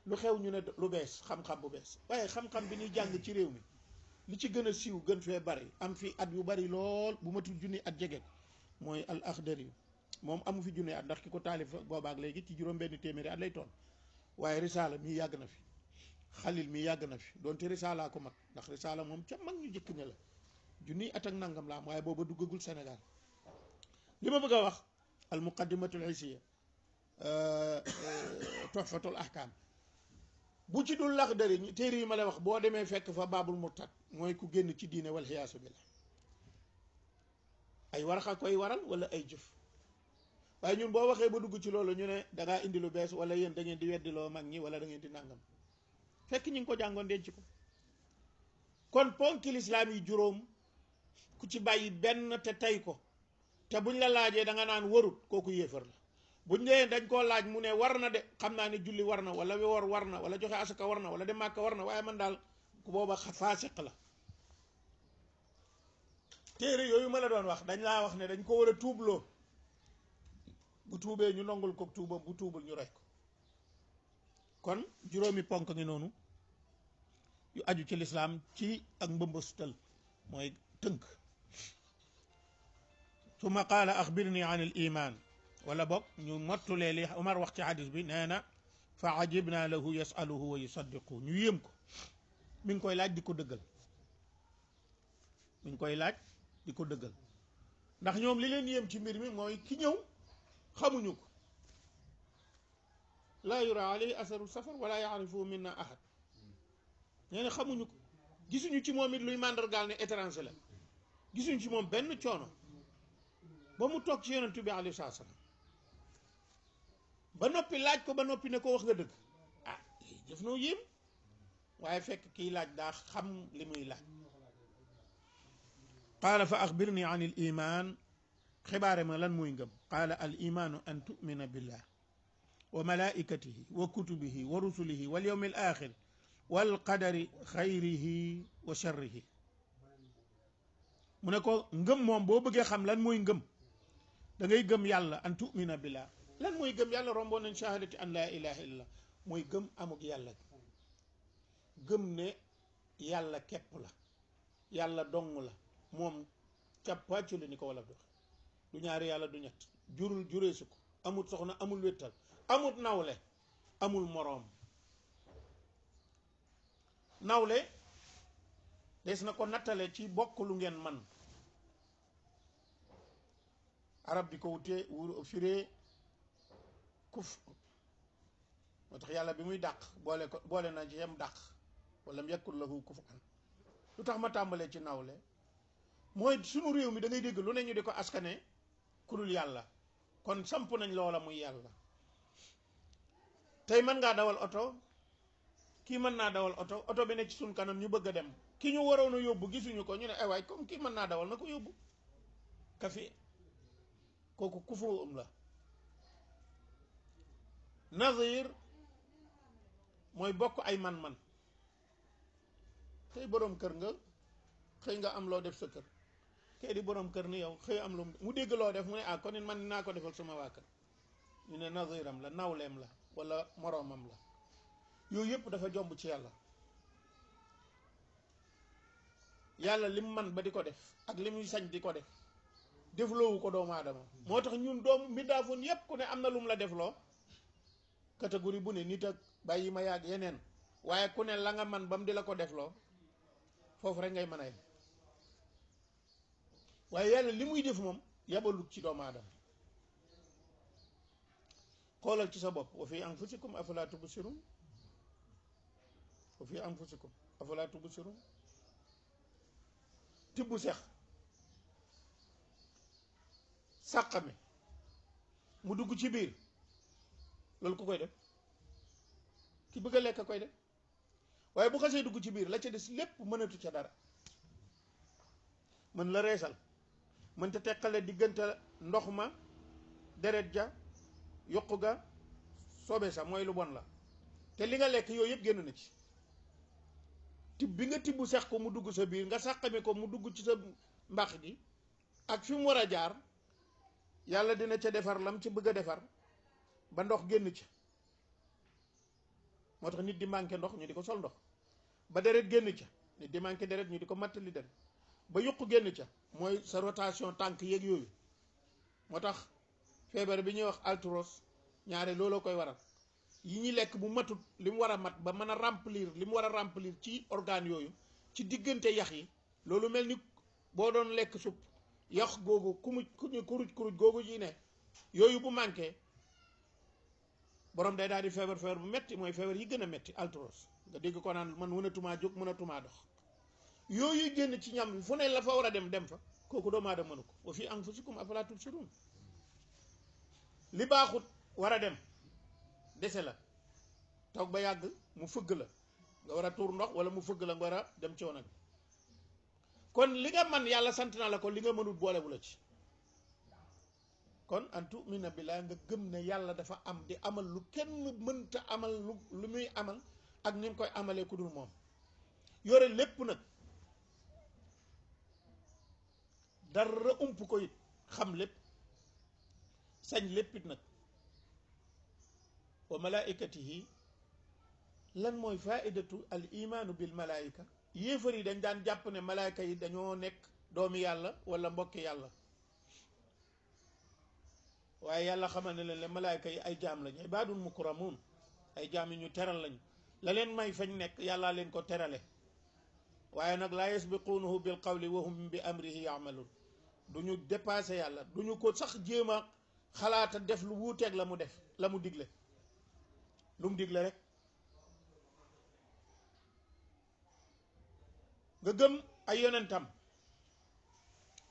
lu xew ñu ne lu bees xam-xam bu bees waaye xam-xam bi ñuy jàng ci réew mi li ci gën a siiw gën fee bari am fi at yu bari lool bu matul junni at jege mooy al Axdari moom amu fi junni at ndax ki ko taalif boobaak léegi ci juróom benn téeméeri at lay toon waaye risaala mii yàgg na fi xalil mii yàgg na fi doonte risaalaa ko mag ndax risaala moom ca mag ñu jëkk ne la junni at ak nangam la am waaye booba duggagul Sénégal li ma bëgg a wax al muqaddimatul isiya tuhfatul ahkam bu ci dul Laxdari téere yi ma lay wax boo demee fekk fa baabul murtad mooy ku génn ci diine wal xiyaasu billah ay waraxa koy waral wala ay jëf waaye ñun boo waxee ba dugg ci loolu ñu ne da ngaa indi lu bees wala yéen da ngeen di weddiloo mag ñi wala da ngeen di nàngam fekk ñi ngi ko jàngoon denc ko kon ponki lislaam yi juróom ku ci bàyyi benn te tey ko te buñ la laajee da nga naan warut kooku yéefar la buñ nee dañ koo laaj mu ne war na de xam naa ne julli war na wala woor war na wala joxe asaka war na wala dem màkka war na waaye man daal ku booba faasiq la téere yooyu ma la doon wax dañ laa wax ne dañ ko war a tuubloo bu tuubee ñu nongul ko tuubam bu tuubul ñu rey ko kon juróomi ponk ngi noonu yu aju ci lislaam ci ak mbëmbëstal mooy tënk summa qaala axbirni an al iman wala bokk ñu mottulee li Umar wax ci hadis bi nee na fa ajibna lahu yasaluhu wa yusaddiqu ñu yéem ko mi ngi koy laaj di ko dëggal mi ngi koy laaj di ko dëggal ndax ñoom li leen yéem ci mbir mi mooy ki ñëw xamuñu ko laa yura alayhi asaru safar wala yaarifu minna ahad nee na xamuñu ko gisuñu ci moom it luy màndargaal ne étranger la gisuñu ci moom benn coono ba mu toog ci yonentu bi alayhi salaam ba noppi laaj ko ba noppi ne ko wax nga dëgg ah jëf noo yéem waaye fekk kiy laaj daa xam li muy laaj qaala fa axbirni an il iman xibaare ma lan muy ngëm qaala al imaanu an tumina billah wa malaikatihi wa kutubihi wa rusulihi wal yawmi al axir wal qadari xayrihi wa sharrihi mu ne ko ngëm moom boo bëggee xam lan mooy ngëm da ngay gëm yàlla an tumina billah lan mooy gëm yàlla romboon nañ shahadati an laa ilaha illallah mooy gëm amuk yàlla gëm ne yàlla képp la yàlla dong la moom càppaacu la ni ko wala doxe du ñaari yàlla du ñett jurul jureesu ko amul soxna amul wéttal amul nawle amul moroom nawle des na ko nattale ci bokk lu ngeen man arab di ko wutee firee kuf moo tax yàlla bi muy dàq boole na ci yem dàq wala mu yakul lahu kufuwan lu tax ma tàmbalee ci nawle mooy sunu réew mi da ngay dégg lu ne ñu di ko askane ku dul yàlla kon samp nañ loola muy yàlla tey mën ngaa dawal oto kii mën naa dawal oto bi ne ci suñ kanam ñu bëgg a dem ki ñu waroon a yóbbu gisuñu ko ñu ne ay waay comme kii mën naa dawal na ko yóbbu kafi kooku kufu la nazir mooy bokk ay man-man tey boroom kër nga xëy nga am loo def sa kër kay di boroom kër ni yow xëy am lu mu dégg loo def mu ne ah kon it man naa ko defal sama waa kër ñu ne naziram la nawleem la wala moroomam la yooyu yëpp dafa jomb ci yàlla yàlla lim man ba di ko def ak li muy sañ di ko def defloowu ko doomu aadama moo tax ñun doomu mbindaafoon yépp ku ne am na lum la defloo catégorie bu ne nit ak bàyyi ma yàgg yeneen waaye ku ne la nga man ba mu di la ko defloo foofu rek ngay mën a yem waaye yàlla li muy def moom yabalut ci doomu aadama xoolal ci sa bopp wa fi anfusikum afala tubsirun wa fi anfusikum afala tubsirun tibb sex sàqame mu dugg ci biir loolu ku koy def ki bëgg a lekk koy def waaye bu xasee dugg ci biir la ca des lépp mënatu ca dara mën la reesal mënta teqale diggante ndox ma deret ja yuq ga sobe sa mooy lu bon la te li nga lekk yooyu yëpp génn na ci tib bi nga tibb sex ko mu dugg sa biir nga sàqami ko mu dugg ci sa mbax gi ak fi mu war a jaar yàlla dina ca defar lam ci bëgg a defar ba ndox génn ca moo tax nit di manqué ndox ñu di ko sol ndox ba deret génn ca nit di manqué deret ñu di ko mattali deret ba yuq génn ca mooy sa rotation tànk yeeg yooyu moo tax feebar bi ñuy wax arthrose ñaare looloo koy waral yi ñuy lekk bu matut li mu war a mat ba mën a remplir li mu war a remplir ci organes yooyu ci diggante yax yi loolu mel ni boo doon lekk supp yax googu kuruj googu ji ne yooyu bu manqué borom day daal di feebar bu metti mooy feebar yi gën a metti arthrose nga dégg ko naan man mënatumaa jóg mënatumaa dox yooyu génn ci ñam fu ne la fa war a dem fa kooku doomu aadama mënu ko wa fi anfusikum afalaa tubsiruun li baaxut war a dem dese la toog ba yàgg mu fëgg la nga war a tuur ndox wala mu fëgg la nga war a dem ci wanag kon li nga man yàlla sant na la ko li nga mënut boolewu la ci kon an tumina billah nga gëm ne yàlla dafa am di amal lu kenn mënta amal lu muy amal ak ni mu koy amalee ku dul moom yore lépp nag dara ump ko it xam lépp sañ léppit nag wa malaikatihi lan mooy faidatu al imaanu bil malaika yéefar yi dañ daan jàpp ne malaayka yi dañoo nekk doomi yàlla wala mbokki yàlla waaye yàlla xamal ne leen malaayka yi ay jaam lañ ibaadun mukramuun ay jaam yi ñu teral lañ la leen may fañ nekk yàllaa leen ko terale waaye nag laa yasbiquunahu bil qawli wa hum bi amrihi yaamaluun du ñu dépassé yàlla du ñu ko sax jéem a xalaata def lu wuuteeg la mu def la mu digle lu mu digle rek nga gëm ay yonentam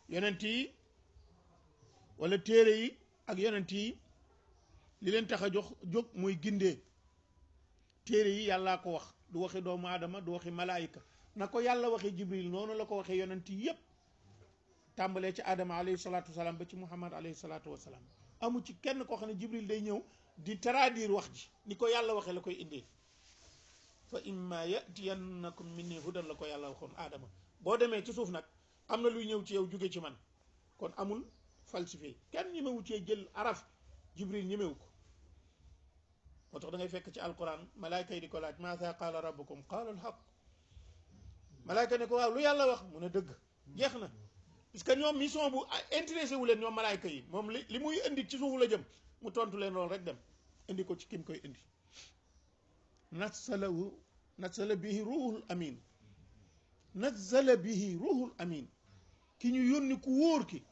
yonent yi wala téere yi ak yonent yi li leen tax a jóg muy gindee téere yi yàllaa ko wax du waxi doomu aadama du waxi malaayika na ko yàlla waxee jibril noonu la ko waxee yonent yi yépp tàmbalee ci aadama alayhi salaatu wasalaam ba ci muhammad alayhi salaatu wasalaam amu ci kenn koo xam ne jibril day ñëw di traduire wax ji ni ko yàlla waxee la koy indee fa imma yatiyannakum minni hudan la ko yàlla waxoon aadama boo demee ci suuf nag am na luy ñëw ci yow jóge ci man kon amul falsifié kenn ñemewu cee jël araf jibril ñemewu ko moo tax da ngay fekk ci alquran malaayka yi di ko laaj maasa qaala rabbukum qaala alxaq malaayka ne ko waaw lu yàlla wax mu ne dëgg jeex na parce que ñoom mission bu intéressé wu leen ñoom malaayka yi moom li muy indi ci suufu la jëm mu tontu leen loolu rek dem indi ko ci kim koy indi nazzala bihi ruuhul amin nazzala bihi ruuhul amin ki ñu yónni ku wóor ki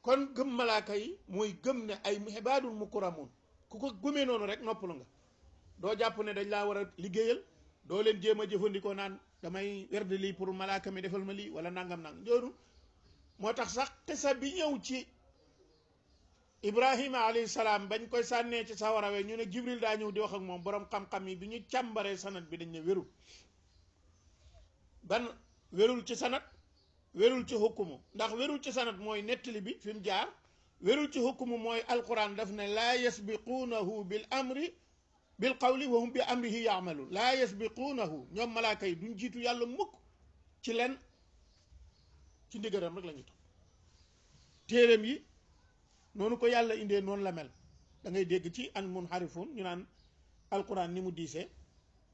kon gëm malaaka yi mooy gëm ne ay ibaadul mukramuun ku ko gëmee noonu rek noppalu nga doo jàpp ne dañ laa war a liggéeyal doo leen jéem a jëfandikoo naan damay werd lii pour malaaka mi defal ma lii wala nangam loolu moo tax sax xisa bi ñëw ci ibrahima alayhi salaam bañ koy sànnee ci sawara we ñu ne jibril daa ñëw di wax ak moom borom xam-xam yi bi ñu càmbaree sanat bi dañ ne wérul ban wérul ci sanat wérul ci hukkumu ndax wérul ci sanat mooy nettali bi fi mu jaar wérul ci hukkumu mooy alquran daf ne laa yasbiquunahu bil qawli wa hum bi amrihi yaamaluun laa yasbiquunahu ñoom malaaka yi duñ jiitu yàlla mukk ci len ci ndigaram rek la ñu topp téeréem yi noonu ko yàlla indee noonu la mel da ngay dégg ci an munharifun ñu naan alquran ni mu diisee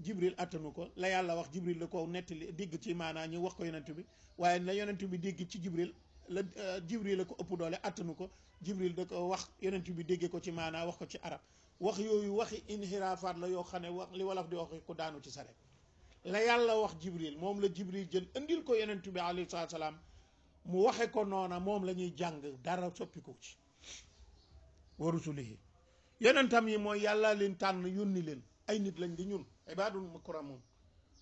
jibril attanu ko la yàlla wax jibril la ko nettali dégg ci maanaa ñu wax ko yonent bi waaye la yonent bi dégg ci jibril la jibril la ko ëpp doole attanu ko jibril da ko wax yonent bi déggee ko ci maanaa wax ko ci arab wax yooyu waxi inhiraafaat la yoo xam ne wax li wolof di wax ko daanu ci saret la yàlla wax jibril moom la jibril jël indil ko yonent bi alayhi salaam mu waxe ko noona moom la ñuy jàng dara soppiku ci wa rusulihi yonentam yi mooy yàlla leen tànn yónni leen ay nit lañ di ñun ibaadul mukramuun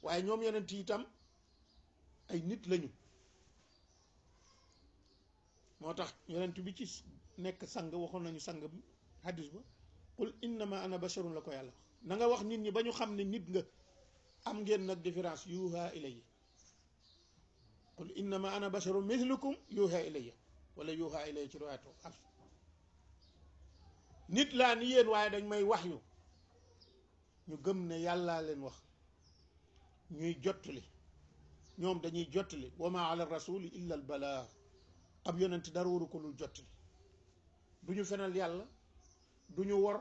waaye ñoom yonent yi itam ay nit lañu moo tax yonent bi ci nekk sang waxoon nañu sang hadis ba qul innama ana basharun la ko yàlla wax na nga wax nit ñi ba ñu xam ne nit nga am ngeen nag différence yuuha ilayhi qul innama ana basharun mithlukum yuha ilayya wala yuha ilayya ci riwaayatu Hafs nit laa ni yéen waaye dañ may wax yu ñu gëm ne yàllaa leen wax ñuy jottali ñoom dañuy jottali wa ma ala rasuli illa al balaa ab yonent dara waru ko lul jottali du ñu fenal yàlla du ñu wor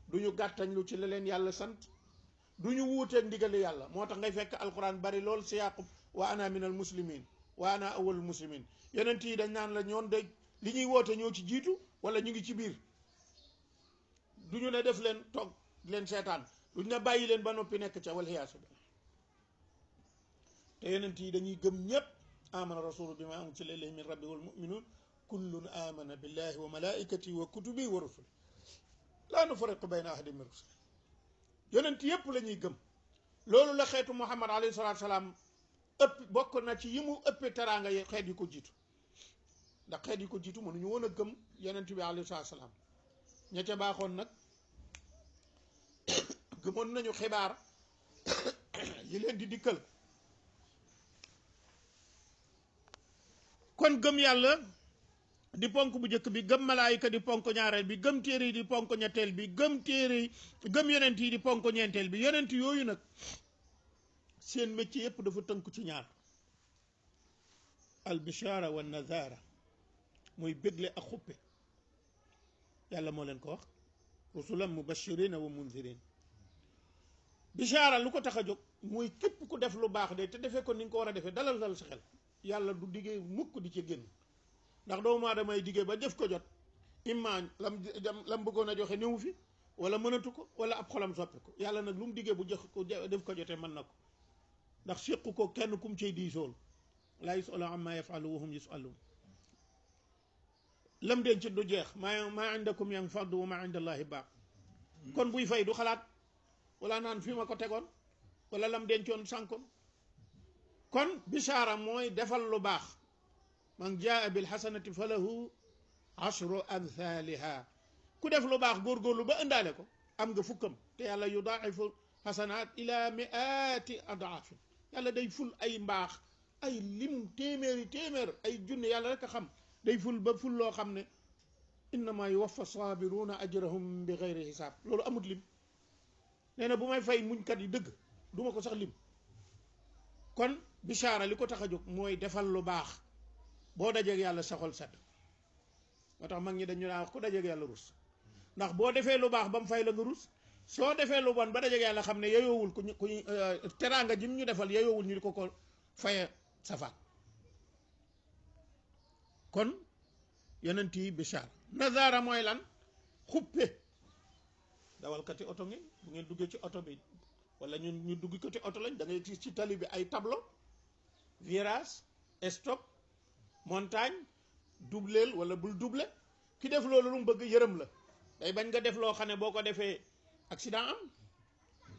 du ñu gàttañ lu ci la leen yàlla sant du ñu wuuteeg ndigali yàlla moo tax ngay fekk alquran bari lool si yaqub wa ana min al muslimin wa ana awalul muslimin yonent yi dañ naan la ñoon de li ñuy woote ñoo ci jiitu wala ñu ngi ci biir du ñu ne def leen toog leen seetaan du ñu ne bàyyi leen ba noppi nekk ca walxiyaasu billah te yonent yi dañuy gëm ñépp amana rasulu bima unzila ilayhi min rabbi wal mu'minun kullun amana billahi wa malaikatihi wa kutubi wa rusuli laa nufarriqu bayna ahadin min rusuli yonent yépp la ñuy gëm loolu la xeetu muhammad alayhi salatu salaam ëpp bokk na ci yi mu ëppee teraanga yi xeet yi ko jiitu ndax xeet yi ko jiitu mënuñu woon a gëm yonent bi alayhi salatu salaam ña ca baaxoon nag gëmoon nañu xibaar yi leen di dikkal kon gëm yàlla di ponk bu njëkk bi gëm malaayika di ponk ñaareel bi gëm téere yi di ponk ñetteel bi gëm téere yi gëm yonent yi di ponk ñeenteel bi yonent yooyu nag seen métier yépp dafa tënk ci ñaar al bishara wa nazara muy bégle ak xuppe yàlla moo leen ko wax rusulan mubashirina wa munzirin bishara lu ko tax a jóg muy képp ku def lu baax de te defee ko ni nga ko war a defee dalal sa xel yàlla du diggee mukk di ci génn ndax doomu aadama may diggee ba def ko jot imma lam bëggoon a joxe néew fi wala mënatu ko wala ab xolam soppi ko yàlla nag lu mu diggee bu jox ko def ko jotee mën na ko ndax séqu ko kenn kum cay diisool laa yusalu amma yafalu wa hum yusalun lam denc du jeex maa indakum yanfadu wa maa indallahi baaq kon buy fay du xalaat wala naan fii ma ko tegoon wala lam dencoon sànkoon kon bisaara mooy defal lu baax man jaa bil hasanati falahu ashru amthaliha ku def lu baax góorgóorlu ba ëndaale ko am nga fukkam te yàlla yudaa'ifu hasanat ila mi'ati adaafin yàlla day ful ay mbaax ay lim téeméer ay junne yàlla rek a xam day ful ba ful loo xam ne innama yuwaffa sabiruna ajrahum bi gayri hisaab loolu amut lim nee na bu may fay muñkat yi dëgg duma ko sax lim kon bisaara li ko tax a jóg mooy defal lu baax boo dajeeg yàlla sa xol sedd moo tax mag ñi dañu naa wax ku dajeeg yàlla rus ndax boo defee lu baax ba mu fay la nga rus soo defee lu bon ba dajeeg yàlla xam ne yeyoowul ku teraanga jim ñu defal yeyoowul ñu di ko faye safaat kon yonent yi bisaara nazara mooy lan xuppe dawalkati oto ngi bu ngeen duggee ci oto bi wala ñun ñu dugg ko ci oto lañ da ngay gis ci tali bi ay tableau virage stop montagne doubleel wala bul double ki def loolu lu mu bëgg yërëm la day bañ nga def loo xam ne boo ko defee accident am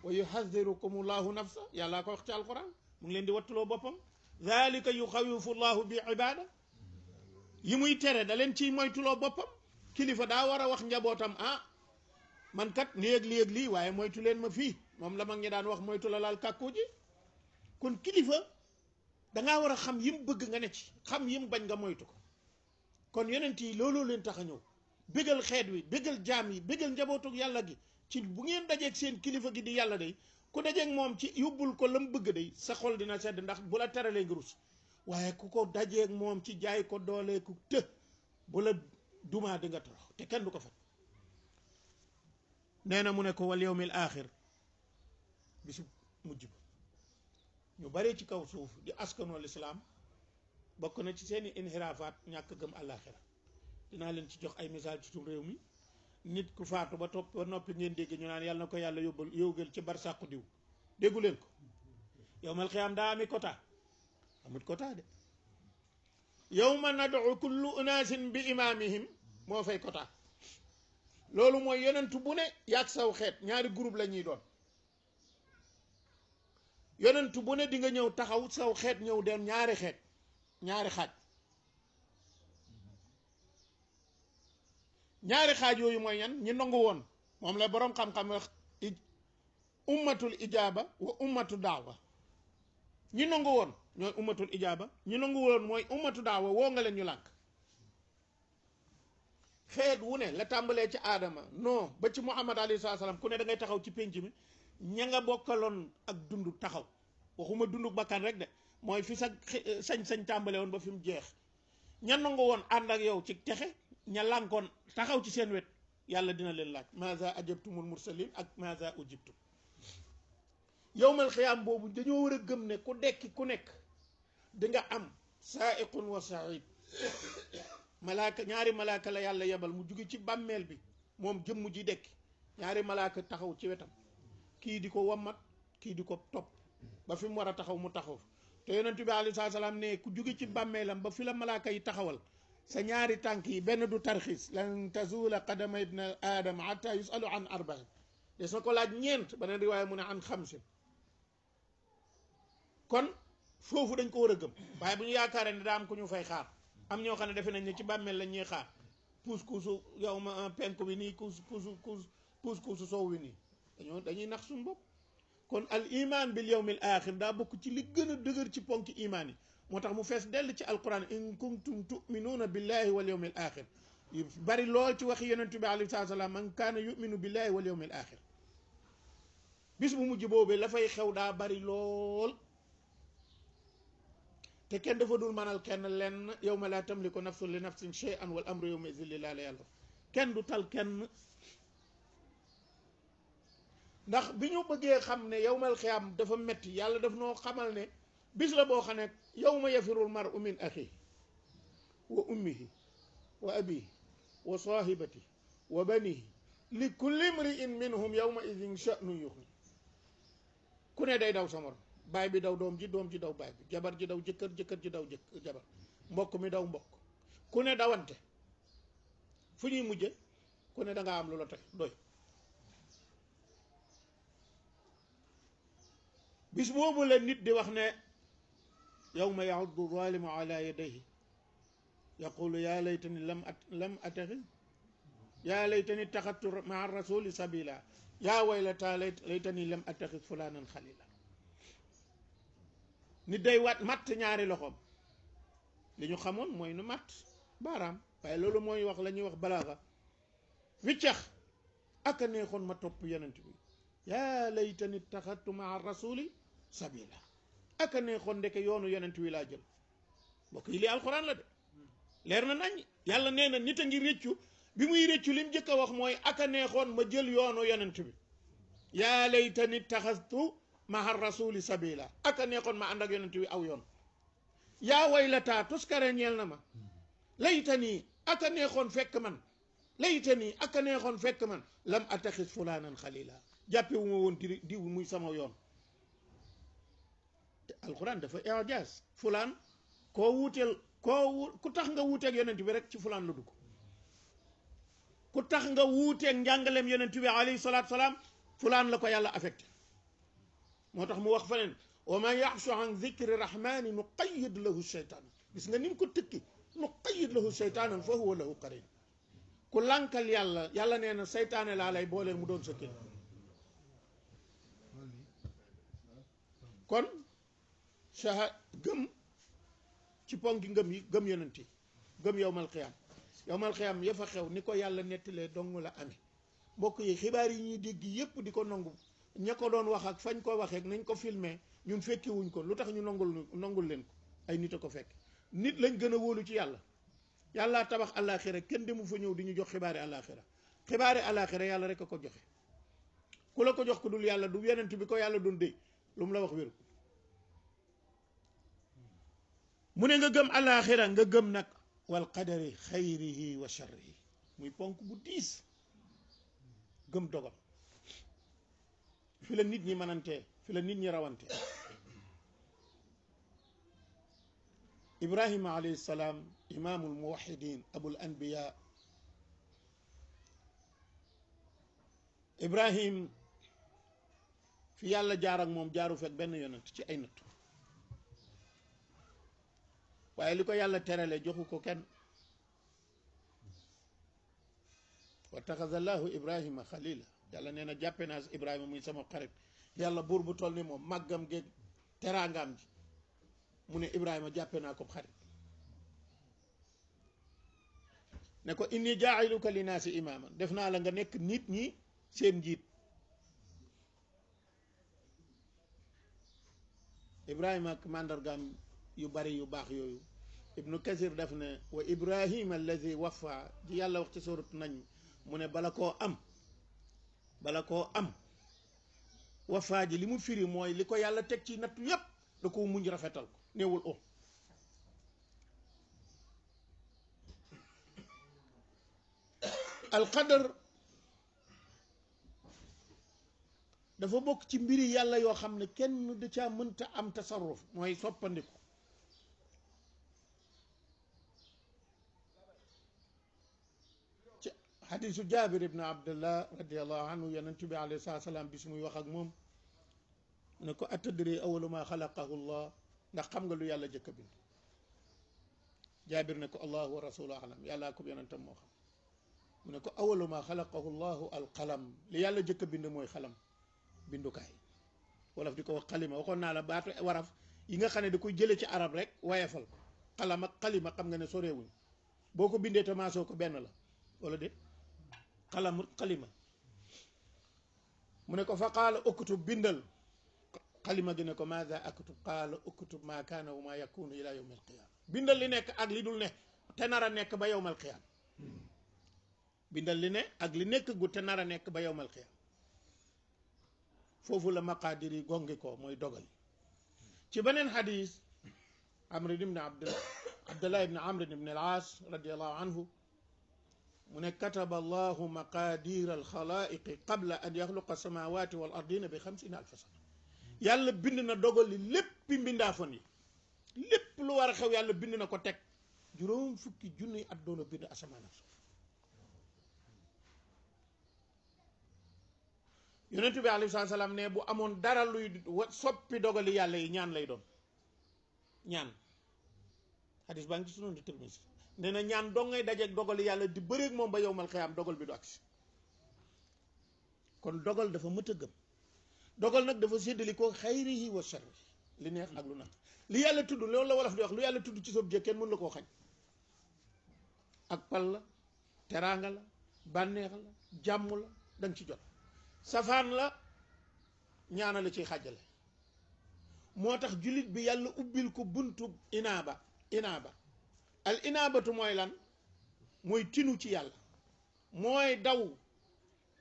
wa yuhadhirukum llahu nafsa yàllaa ko wax ci alquran mu ngi leen di wattuloo boppam dhalika yuxawifu llahu bi ibada yi muy tere da leen ciy moytuloo boppam kilifa daa war a wax njabootam man kat léeg-léeg lii waaye moytu leen ma fii moom la mag ñi daan wax moytu la laal kàkku ji kon kilifa dangaa war a xam yim bëgg nga ne ci xam yim bañ nga moytu ko kon yonent yi looloo leen tax a ñëw bégal xeet wi bégal jaam yi bégal njabootug yàlla gi ci bu ngeen dajeeg seen kilifa gi di yàlla day ku dajeeg moom ci yóbbul ko lam bëgg day sa xol dina sedd ndax bu la teralee nga rus waaye ku ko dajeeg moom ci jaay ko dooleeku bu la dumaa di nga torox te kenn du ko fat nee na mu ne ko wal yawmil axir bisu mujj ba ñu bari ci kaw suuf di askanoo lislaam bokk na ci seeni inhiraafaat ñàkk gëm àllaaxira dinaa leen ci jox ay misaal ci suñu réew mi nit ku faatu ba topp ba noppi ngeen dégg ñu naan yàlla na ko yàlla yóbgal ci barsàqu diw déggu leen ko yawmal qiyaam daa ami quota amut quota de yawma nad'u kullu unaasin bi imaamihim moo fay quota loolu mooy yonentu bu ne yaag saw xeet ñaari groupe la ñuy doon yonentu bu ne di nga ñëw taxaw saw xeet ñëw dem ñaari xeet ñaari xaaj ñaari xaaj yooyu mooy ñan ñi nangu woon moom la boroom xam-xam wax ummatul ijaaba wa ummatu daawa ñi nangu woon ñooy ummatul ijaaba ñi nangu woon mooy ummatu daawa woo nga leen ñu lànk xeet wu ne la tàmbalee ci aadama non ba ci muhammad alayhi salaam ku ne da ngay taxaw ci pénc mi ña nga bokkaloon ak dund taxaw waxuma dundu bakkan rek de mooy fi sa sañ-sañ tàmbale woon ba fi mu jeex ña nangu woon ànd ak yow ci texe ña lànkoon taxaw ci seen wet yàlla dina leen laaj maza ajabtumul mursalin ak maza ujibtum yowmal xiyaam boobu dañoo war a gëm ne ku dekki ku nekk di nga am saaiqun wa said malaaka ñaari malaaka la yàlla yebal mu juge ci bàmmeel bi moom jëmm ji dekki ñaari malaaka taxaw ci wetam kii di ko wammat kii di ko topp ba fi mu war a taxaw mu taxaw te yonent bi alayhi salaam ne ku juge ci bàmmeelam ba fi la malaaka yi taxawal sa ñaari tànk yi benn du tarxiis lan tazula qadama ibna adam hatta yusalu an arbain des na ko laaj ñeent beneen riwaaya mu ne an xamsin kon foofu dañ ko war a gëm waaye bu ñu yaakaaree ne daa am ku ñu fay xaar am ñoo xam ne defe nañ ne ci bàmmeel lañ ñuy xaar puus kuusu yow ma penku bi nii puus kuusu soow wi nii dañuy nax suñu bopp kon al iman bil yawmil axir daa bokk ci li gën a dëgër ci ponki imaan yi moo tax mu fees dell ci alquran in kuntum tuminuuna billahi wal yawmil axir yu bari lool ci waxi yonentu bi alayhi salaam man kaana yuminu billahi wal yawmil axir bis bu mujj boobu la fay xew daa bari lool te kenn dafa dul manal kenn lenn yawma la tamliku nafsun li nafsin shay'an wal amru yawma idhin lillahi la yàlla kenn du tal kenn ndax bi ñu bëggee xam ne yawmal xiyaam dafa metti yàlla daf noo xamal ne bis la boo xam ne yawma yafirul mar'u min axihi wa ummihi wa abihi wa sahibatihi wa banihi li kulli imri'in minhum yawma idhin sha'nun yughni ku ne day daw sa morom baay bi daw doom ji daw baay bi jabar ji daw jëkkër ji daw jabar mbokk mi daw mbokk ku ne dawante fu ñuy mujje ku ne da nga am lu la tey doy bis boobu la nit di wax ne yawma ya'uddu zalimu ala yadayhi yaqulu ya laytani lam attakhidh ya laytani ittakhadtu ma'a rasuli sabila ya waylata laytani lam attakhidh fulanan khalila nit day matt ñaari loxoom li ñu xamoon mooy nu matt baaraam waaye loolu mooy wax la ñuy wax balaaxa wiccax ak a neexoon ma topp yonent bi yaa laytani ittaxadtu maa rasuli sabila ak a neexoon ndeke yoonu yonent wi laa jël mbokk yi lii alxuraan la de leer na nañ yàlla nee na nit a ngi réccu bi muy réccu lim njëkk a wax mooy ak a neexoon ma jël yoonu yonent bi yaa laytani ittaxadtu maa rasuli sabila ak a neexoon ma ànd ak yonent wi aw yoon yaa waylataa tuskare ñeel na ma laytani ak a neexoon fekk man laytani ak a neexoon fekk man lam attaxis fulaanan xalila jàppe wu ma woon diw muy sama yoon te alquran dafa ijaaz fulaan koo wuuteel ku tax nga wuuteeg yonent bi rek ci fulaan la dugg ku tax nga wuuteeg njàngaleem yonent bi alayhi salaatu salaam fulaan la ko yàlla affecté moo tax mu wax feneen wa man yaxshu an dicri rahmani nuqayyid lahu sheytaan gis nga ni mu ko tëkki nuqayyid lahu sheytaanan fa huwa lahu qarin ku lànkal yàlla nee na seytaane laa lay booleel mu doon sa kil kon gëm ci ponki ngëm yi gëm yonent yi gëm yowmal xiyaam ya fa xew ni ko yàlla nettalee dong la amee mbokk yi xibaar yi ñuy dégg yépp di ko nangu ña ko doon wax ak fañ ko waxee nañ ko filmé ñun fekki wuñ ko lu tax ñu nangul leen ko ay nit a ko fekk nit lañ gën a wóolu ci yàlla tabax àllaaxira kenn demu fa ñëw di ñu jox xibaari àllaaxira yàlla rek a ko joxe ku la ko jox ko dul yàlla du yonent bi ko yàlla doon déy lu mu la wax wéru mu ne nga gëm àllaaxira nga gëm nag wal qadari xayrihi wa sharrihi muy ponk bu diis gëm dogal fi la nit ñi mënantee fi la nit ñi rawante ibrahima alayhi salaam imaamul muwahidin abul anbiya ibrahim fi yàlla jaar ak moom jaaru fekk benn yonent ci ay nattu waaye li ko yàlla terale joxu ko kenn wa taxaza allahu ibrahima xalila yàlla nee na jàppe naa ibrahima muy sama xarit yàlla buur bu toll ni moom màggam géeg teraangaam ji mu ne Ibrahima jàppe naa ko xarit ne ko inni jaa'iluka linnaasi imaaman def naa la nga nekk nit ñi seen njiit Ibrahima ak màndargaam yu bari yu baax yooyu ibnu kasir daf ne wa ibrahima allazi wafa ji yàlla wax ci surat nañ mu ne bala koo am wafa ji li mu firi mooy li ko yàlla teg ci nattu yépp da ko muñ rafetal ko néewul alqadar dafa bokk ci mbiri yàlla yoo xam ne kenn da caa mënta am tasarruf mooy soppandiku ci xadisu jabir ibn abdullah radiallahu anhu yonent bi alayhi salaam bis muy wax ak moom ne ko atadri awalu ma xalaqahu llah ndax xam nga lu yàlla jëkk a bind jabir ne ko allahu wa rasuluhu alam yàllaa ko yonentam moo xam mu ne ko awalu ma xalaqahu llahu alqalam li yàlla jëkk a bind mooy xalam bindukaay wolof di ko wax xalima waxoon naa la baatu waraf yi nga xam ne da koy jële ci arab rek wayefal ko xalam ak xalima xam nga ne soreewuñ boo ko bindee tamaasoo ko benn la wala de xalam xalima mu ne ko fa qaala uktub bindal xalima gi ne ko maada aktub qaala uktub maa kaana wa maa yakunu ila yawm alqiyama bindal li nekk ak li dul ne te nar a nekk ba yawm alqiyama bindal li ne ak li nekk gu te nar a nekk ba yawm alqiyama foofu la maqaadir yi gongi ko mooy dogal ci beneen xadis amr ibn abdullah ibn amr ibn al-aas radiallahu anhu mu ne kataba allahu maqadir alxalaiqi qabla an yaxluqa samawati wal ardina bi 50,000 sana yàlla bind na dogal li léppi mbindaafon yi lépp lu war a xew yàlla bind na ko teg juróom fukki junni at doon a bind asamaan ak suuf yonent bi alayhi salaam ne bu amoon dara luy soppi dogali yàlla yi ñaan lay doon ñaan xadis baa ngi ci Sunan Tirmisi nee na ñaan doo ngay dajeeg dogali yàlla di bëreeg moom ba yowmal xiyaam dogal bi du agsi kon dogal dafa mët a gëm dogal nag dafa séddali ko xayrihi wa sharri li neex ak lu naq li yàlla tudd loolu la wolof di wax lu yàlla tudd ci sob jë kenn mën la koo xañ ak pal la teraanga la bànneex la jàmm la danga ci jot safaan la ñaana la ciy xàjjale moo tax jullit bi yàlla ubbil ko buntu inaaba al inaabatu mooy lan mooy tinu ci yàlla mooy daw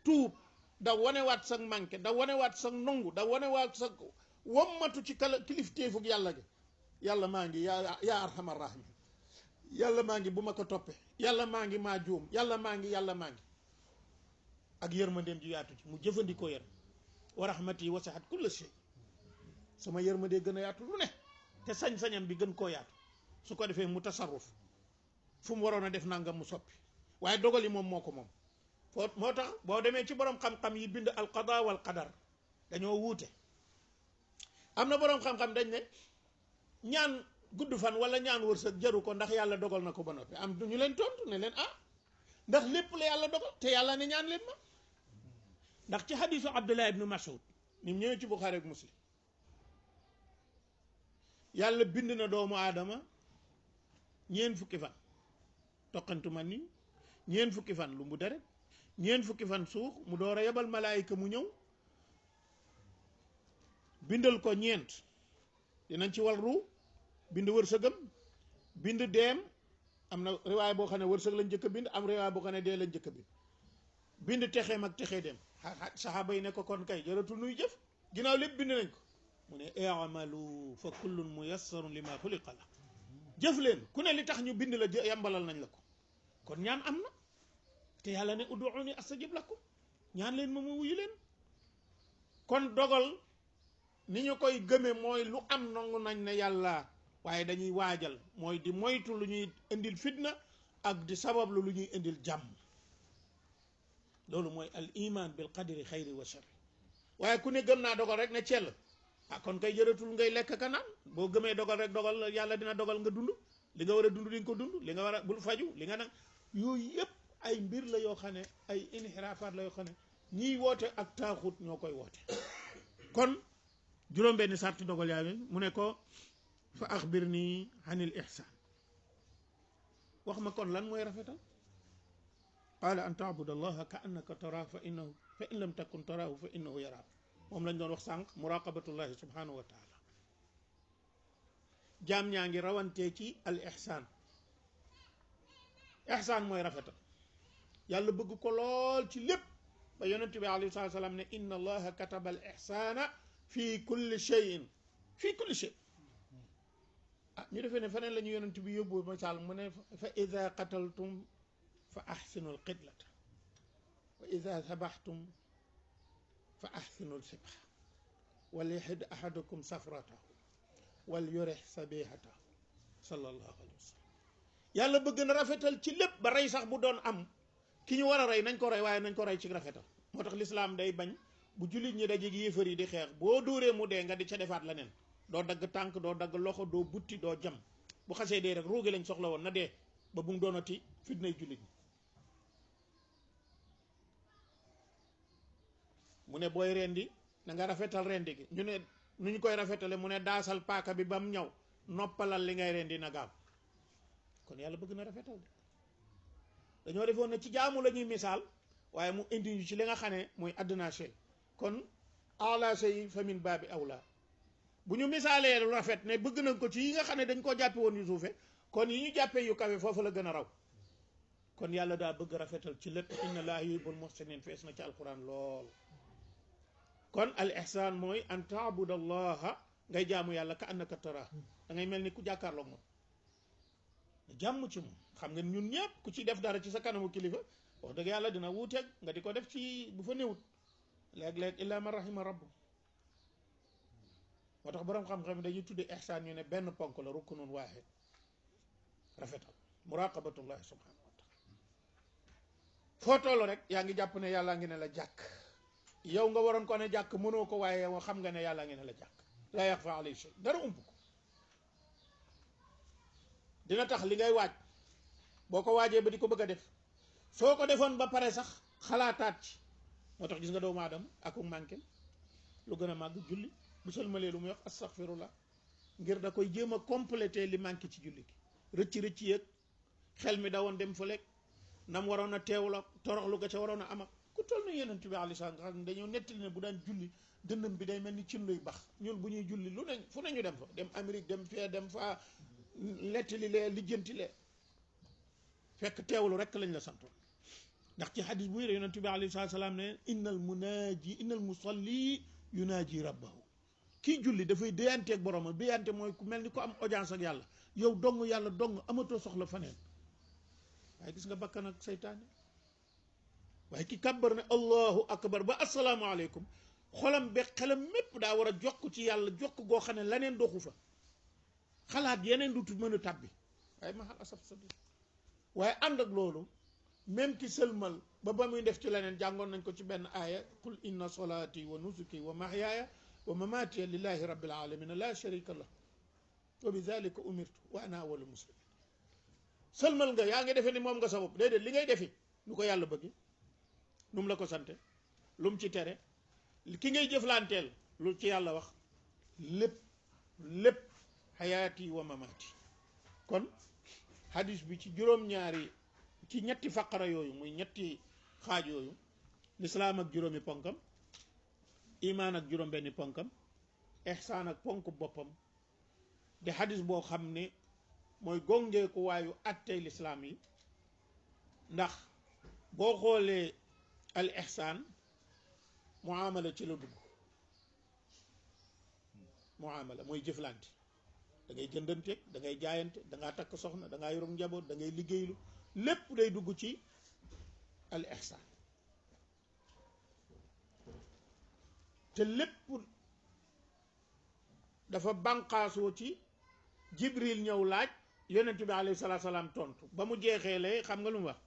tuub da wanewaat sa manqué da wanewaat sa nongu da wanewaat sa wommatu ci kilifteefug yàlla gi yàlla maa ngi yaa arhamar rahimin yàlla maa ngi bu ma ko toppee yàlla maa ngi maa juum yàlla maa ngi ak yërmandeem ji yaatu ci mu jëfandikoo yar wa rahmati wasi'at kulla shay sama yërmandee gën a yaatu lu ne te sañ-sañam bi gën koo yaatu su ko defee mu tasarruf fu mu waroon a def nangam mu soppi waaye dogal yi moom moo ko moom moo tax boo demee ci borom xam-xam yi bind alqada wal qadar dañoo wuute am na borom xam-xam dañ ne ñaan gudd fan wala ñaan wërsëg jaru ko ndax yàlla dogal na ko ba noppi am ñu leen tontu ne leen ndax lépp la yàlla dogal te yàlla ne ñaan leen ma ndax ci xadisu abdullah ibnu mas'ud ni mu ñëwee ci buxaari ak muslim yàlla bind na doomu aadama 4 fukki fan toqantuma ni 4 fukki fan lu mu deret 4 fukki fan suux mu door a yebal malaayika mu ñëw bindal ko 4 dinañ ci wal ru bind wërsëgam bind deem am na riwaay boo xam ne wërsëg lañ njëkk a bind am riwaay boo xam ne dee lañ njëkk a bind texeem ak texee dem saxaaba yi ne ko kon kay jaratul nuy jëf ginnaaw lépp bind nañ ko mu ne i'malu fa kullun muyassarun lima xuliqa la jëf leen ku ne li tax ñu bind la yambalal nañ la ko kon ñaan am na te yàlla ne ud'uuni astajib lakum ñaan leen ma wuyu leen kon dogal ni ñu koy gëme mooy lu am nangu nañ ne yàlla waaye dañuy waajal mooy di moytu lu ñuy indil fitna ak di sabablu lu ñuy indil jàmm loolu mooy al iman bil qadri xayri wa sharri waaye ku ne gëm naa dogal rek ne cell kon kay jëratul ngay lekk ka naan boo gëmee dogal rek dogal yàlla dina dogal nga dund li nga war a dund di nga ko dund li nga war a bul faju li nga nag yooyu yëpp ay mbir la yoo xam ne ay inxiraafaat la yoo xam ne ñiy woote ak taaxut ñoo koy woote kon juróom-benni sarti dogal yaa mu ne ko fa axbirni anil ihsan wax ma kon lan mooy rafetal qaala an taabuda allaha ka annaka taraahu fa in lam takun taraahu fa innahu yaraak moom lañ doon wax sànq muraqabatullahi subhanahu wa taala jaam ñaa ngi rawantee ci al ihsan ihsan mooy rafetal yàlla bëgg ko lool ci lépp ba yonent bi alayhi salaatu salaam ne inna allaha kataba al ihsana fi kulli shay'in fi kulli shay ñu defee ne feneen la ñu yonent bi yóbbu misaal mu ne fa ida qataltum fa ahsinu al qitlata wa ida sabaxtum fa ahsinu al sibha wal yahid ahadukum safratahu wal yurih sabihatahu sallallahu alayhi wa sallam yàlla bëgg na rafetal ci lépp ba rey sax bu doon am ki ñu war a rey nañ ko rey waaye nañ ko rey ci rafetal moo tax lislaam day bañ bu jullit ñi daje yéefar yi di xeex boo dóoree mu dee nga di ca defaat leneen doo dagg tànk doo dagg loxo doo butti doo jam bu xasee dee rek ruugi lañ soxla woon na dee ba bu mu doonati fitnay jullit ñi mu ne booy rendi na nga rafetal rendi gi ñu ne nu ñu koy rafetale mu ne daasal paaka bi ba mu ñaw noppalal li ngay rendi na gaaw kon yàlla bëgg na rafetal de dañoo defoon ne ci jaamu la ñuy misaal waaye mu indi ñu ci li nga xam ne mooy àddina shay kon ala shay fa min baabi awla bu ñu misaalee lu rafet ne bëgg nañ ko ci yi nga xam ne dañ koo jàppe woon yu suufe kon yi ñu jàppee yu kawe foofu la gën a raw kon yàlla daa bëgg rafetal ci lépp inna laaha yuhibbul muhsinin fees na ci alquran lool kon al ihsan mooy an taabuda allaha ngay jaamu yàlla ka annaka tara da ngay mel ni ku jàkkaarloog moom jàmm ci moom xam nga ñun ñëpp ku ci def dara ci sa kanamu kilifa wax dëgg yàlla dina wuuteeg nga di ko def ci bu fa néewut léeg-léeg illa man rahima rabbu moo tax borom xam-xam yi dañuy tudde ihsaan ñu ne benn ponk la ruknun waahid rafetal muraqabatullahi subhanahu wa taala foo toll rek yaa ngi jàpp ne yàllaa ngi ne la jàkk yow nga waroon ko ne jàkk mënoo ko waaye yow xam nga ne yàllaa ngi ne la jàkk laa yaxfa alayhi shay dara ump ko dina tax li ngay waaj boo ko waajee ba di ko bëgg a def soo ko defoon ba pare sax xalaataat ci moo tax gis nga doomu aadama ak manqué lu gën a màgg julli bu sëlmalee lu muy wax astaghfirullah ngir da koy jéem a complété li manqué ci julli gi rëcc yeeg xel mi dawoon dem fa lekk nam waroon a teewla toroxlu ga ca waroon a am ak ku toll na yonent bi alayhi salaam nga xam ne dañoo nettali ne bu daan julli dënnam bi day mel ni cin luy bax ñun bu ñuy julli lu ne fu ne ñu dem fa dem Amérique dem fee dem fa lettali lee lijjanti lee fekk teewlu rek lañ la santoon ndax ci xadis bu wér yonent bi alayhi salaam ne innal musalli yunaaji rabbahu kii julli dafay déyanteeg boromam déyante mooy ku mel ni ko am audience ak yàlla yow dong yàlla dong amatoo soxla faneen waaye gis nga bakkan ak seytaane waaye ki kàbbar ne allahu akbar ba asalaamaaleykum xolam be xelam mépp daa war a jokk ci yàlla jokk goo xam ne leneen doxu fa xalaat yeneen du mën a tàbbi waaye ma xal asaf sa waaye ànd ak loolu même ki sëlmal ba muy def ci leneen jàngoon nañ ko ci benn aaya qul inna solati wa nusuki wa mahyaaya wa mamatiya lillahi rabbil alamin la sharika lah wa bi dhalika umirtu wa ana awwalul muslimin sëlmal nga yaa ngi defee ni moom nga sa bopp déedéet li ngay defi nu ko yàlla bëgg nu mu la ko sante lu mu ci tere ki ngay jëflanteel lu ci yàlla wax lépp xayaati wa mamaati kon hadis bi ci juróom-ñaari ci ñetti faqara yooyu muy ñetti xaaj yooyu lislaam ak juróomi ponkam imaan ak juróom benni ponkam ihsaan ak ponk boppam di hadis boo xam ne mooy gongeeku waayu attey lislaam yi ndax boo xoolee al ihsaan muamala ci la dugg muamala mooy jëflante da ngay jëndanteeg da ngay jaayante da ngaa takk soxna da ngaa yorum njaboot da ngay liggéeylu lépp day dugg ci al ihsaan te lépp dafa bànqaasoo ci jibril ñëw laaj yonent bi alayhi salaatu salaam tontu ba mu jeexeelee xam nga lu mu wax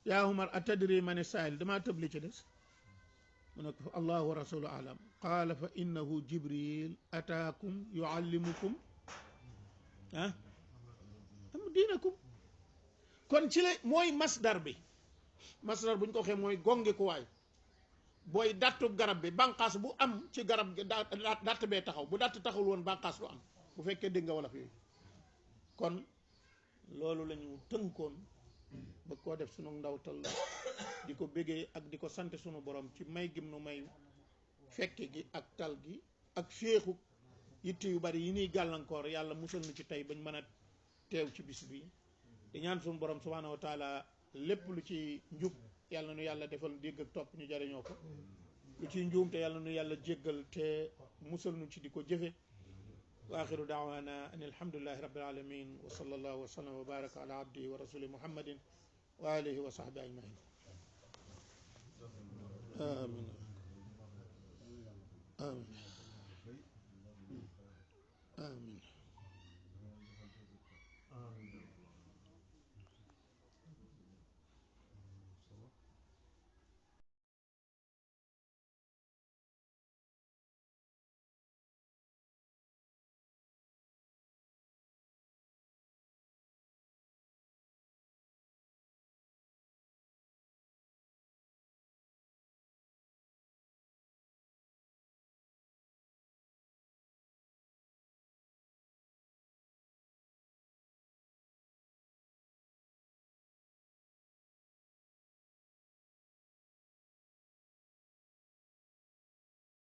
yaa Umar atadri man saa'il damaa tëbli ci des mu ne ko allahu wa rasulu alam qaala fa innahu jibril ataakum yuallimukum am diinakum kon ci la mooy masdar bi masdar bu ñu ko waxee mooy gonge ku waay booy dattu garab bi bànqaas bu am ci garab gi datt bee taxaw bu datt taxawul woon bànqaas du am bu fekkee dégg nga wolof yooyu kon loolu la ñu tënkoon ba koo def sunu ndawtal di ko bégee ak di ko sant sunu borom ci may gim nu may fekke gi ak tal gi ak féexu yitte yu bari yi ñuy gàllankoor yàlla musal nu ci tey bañ mën a teew ci bis bi di ñaan sunu borom subhaanahu wa taala lépp lu ci njub yàlla nu yàlla defal dégg ak topp ñu jariñoo ko lu ci njuum te yàlla nu yàlla jéggal te musal nu ci di ko jëfe wa axiru daawana an alhamdulillahi rabbil alamin wa sallallahu wa sallam wa baraka ala abdihi wa rasuli muhammadin wa alihi wa sahbi ajmain amin amin amin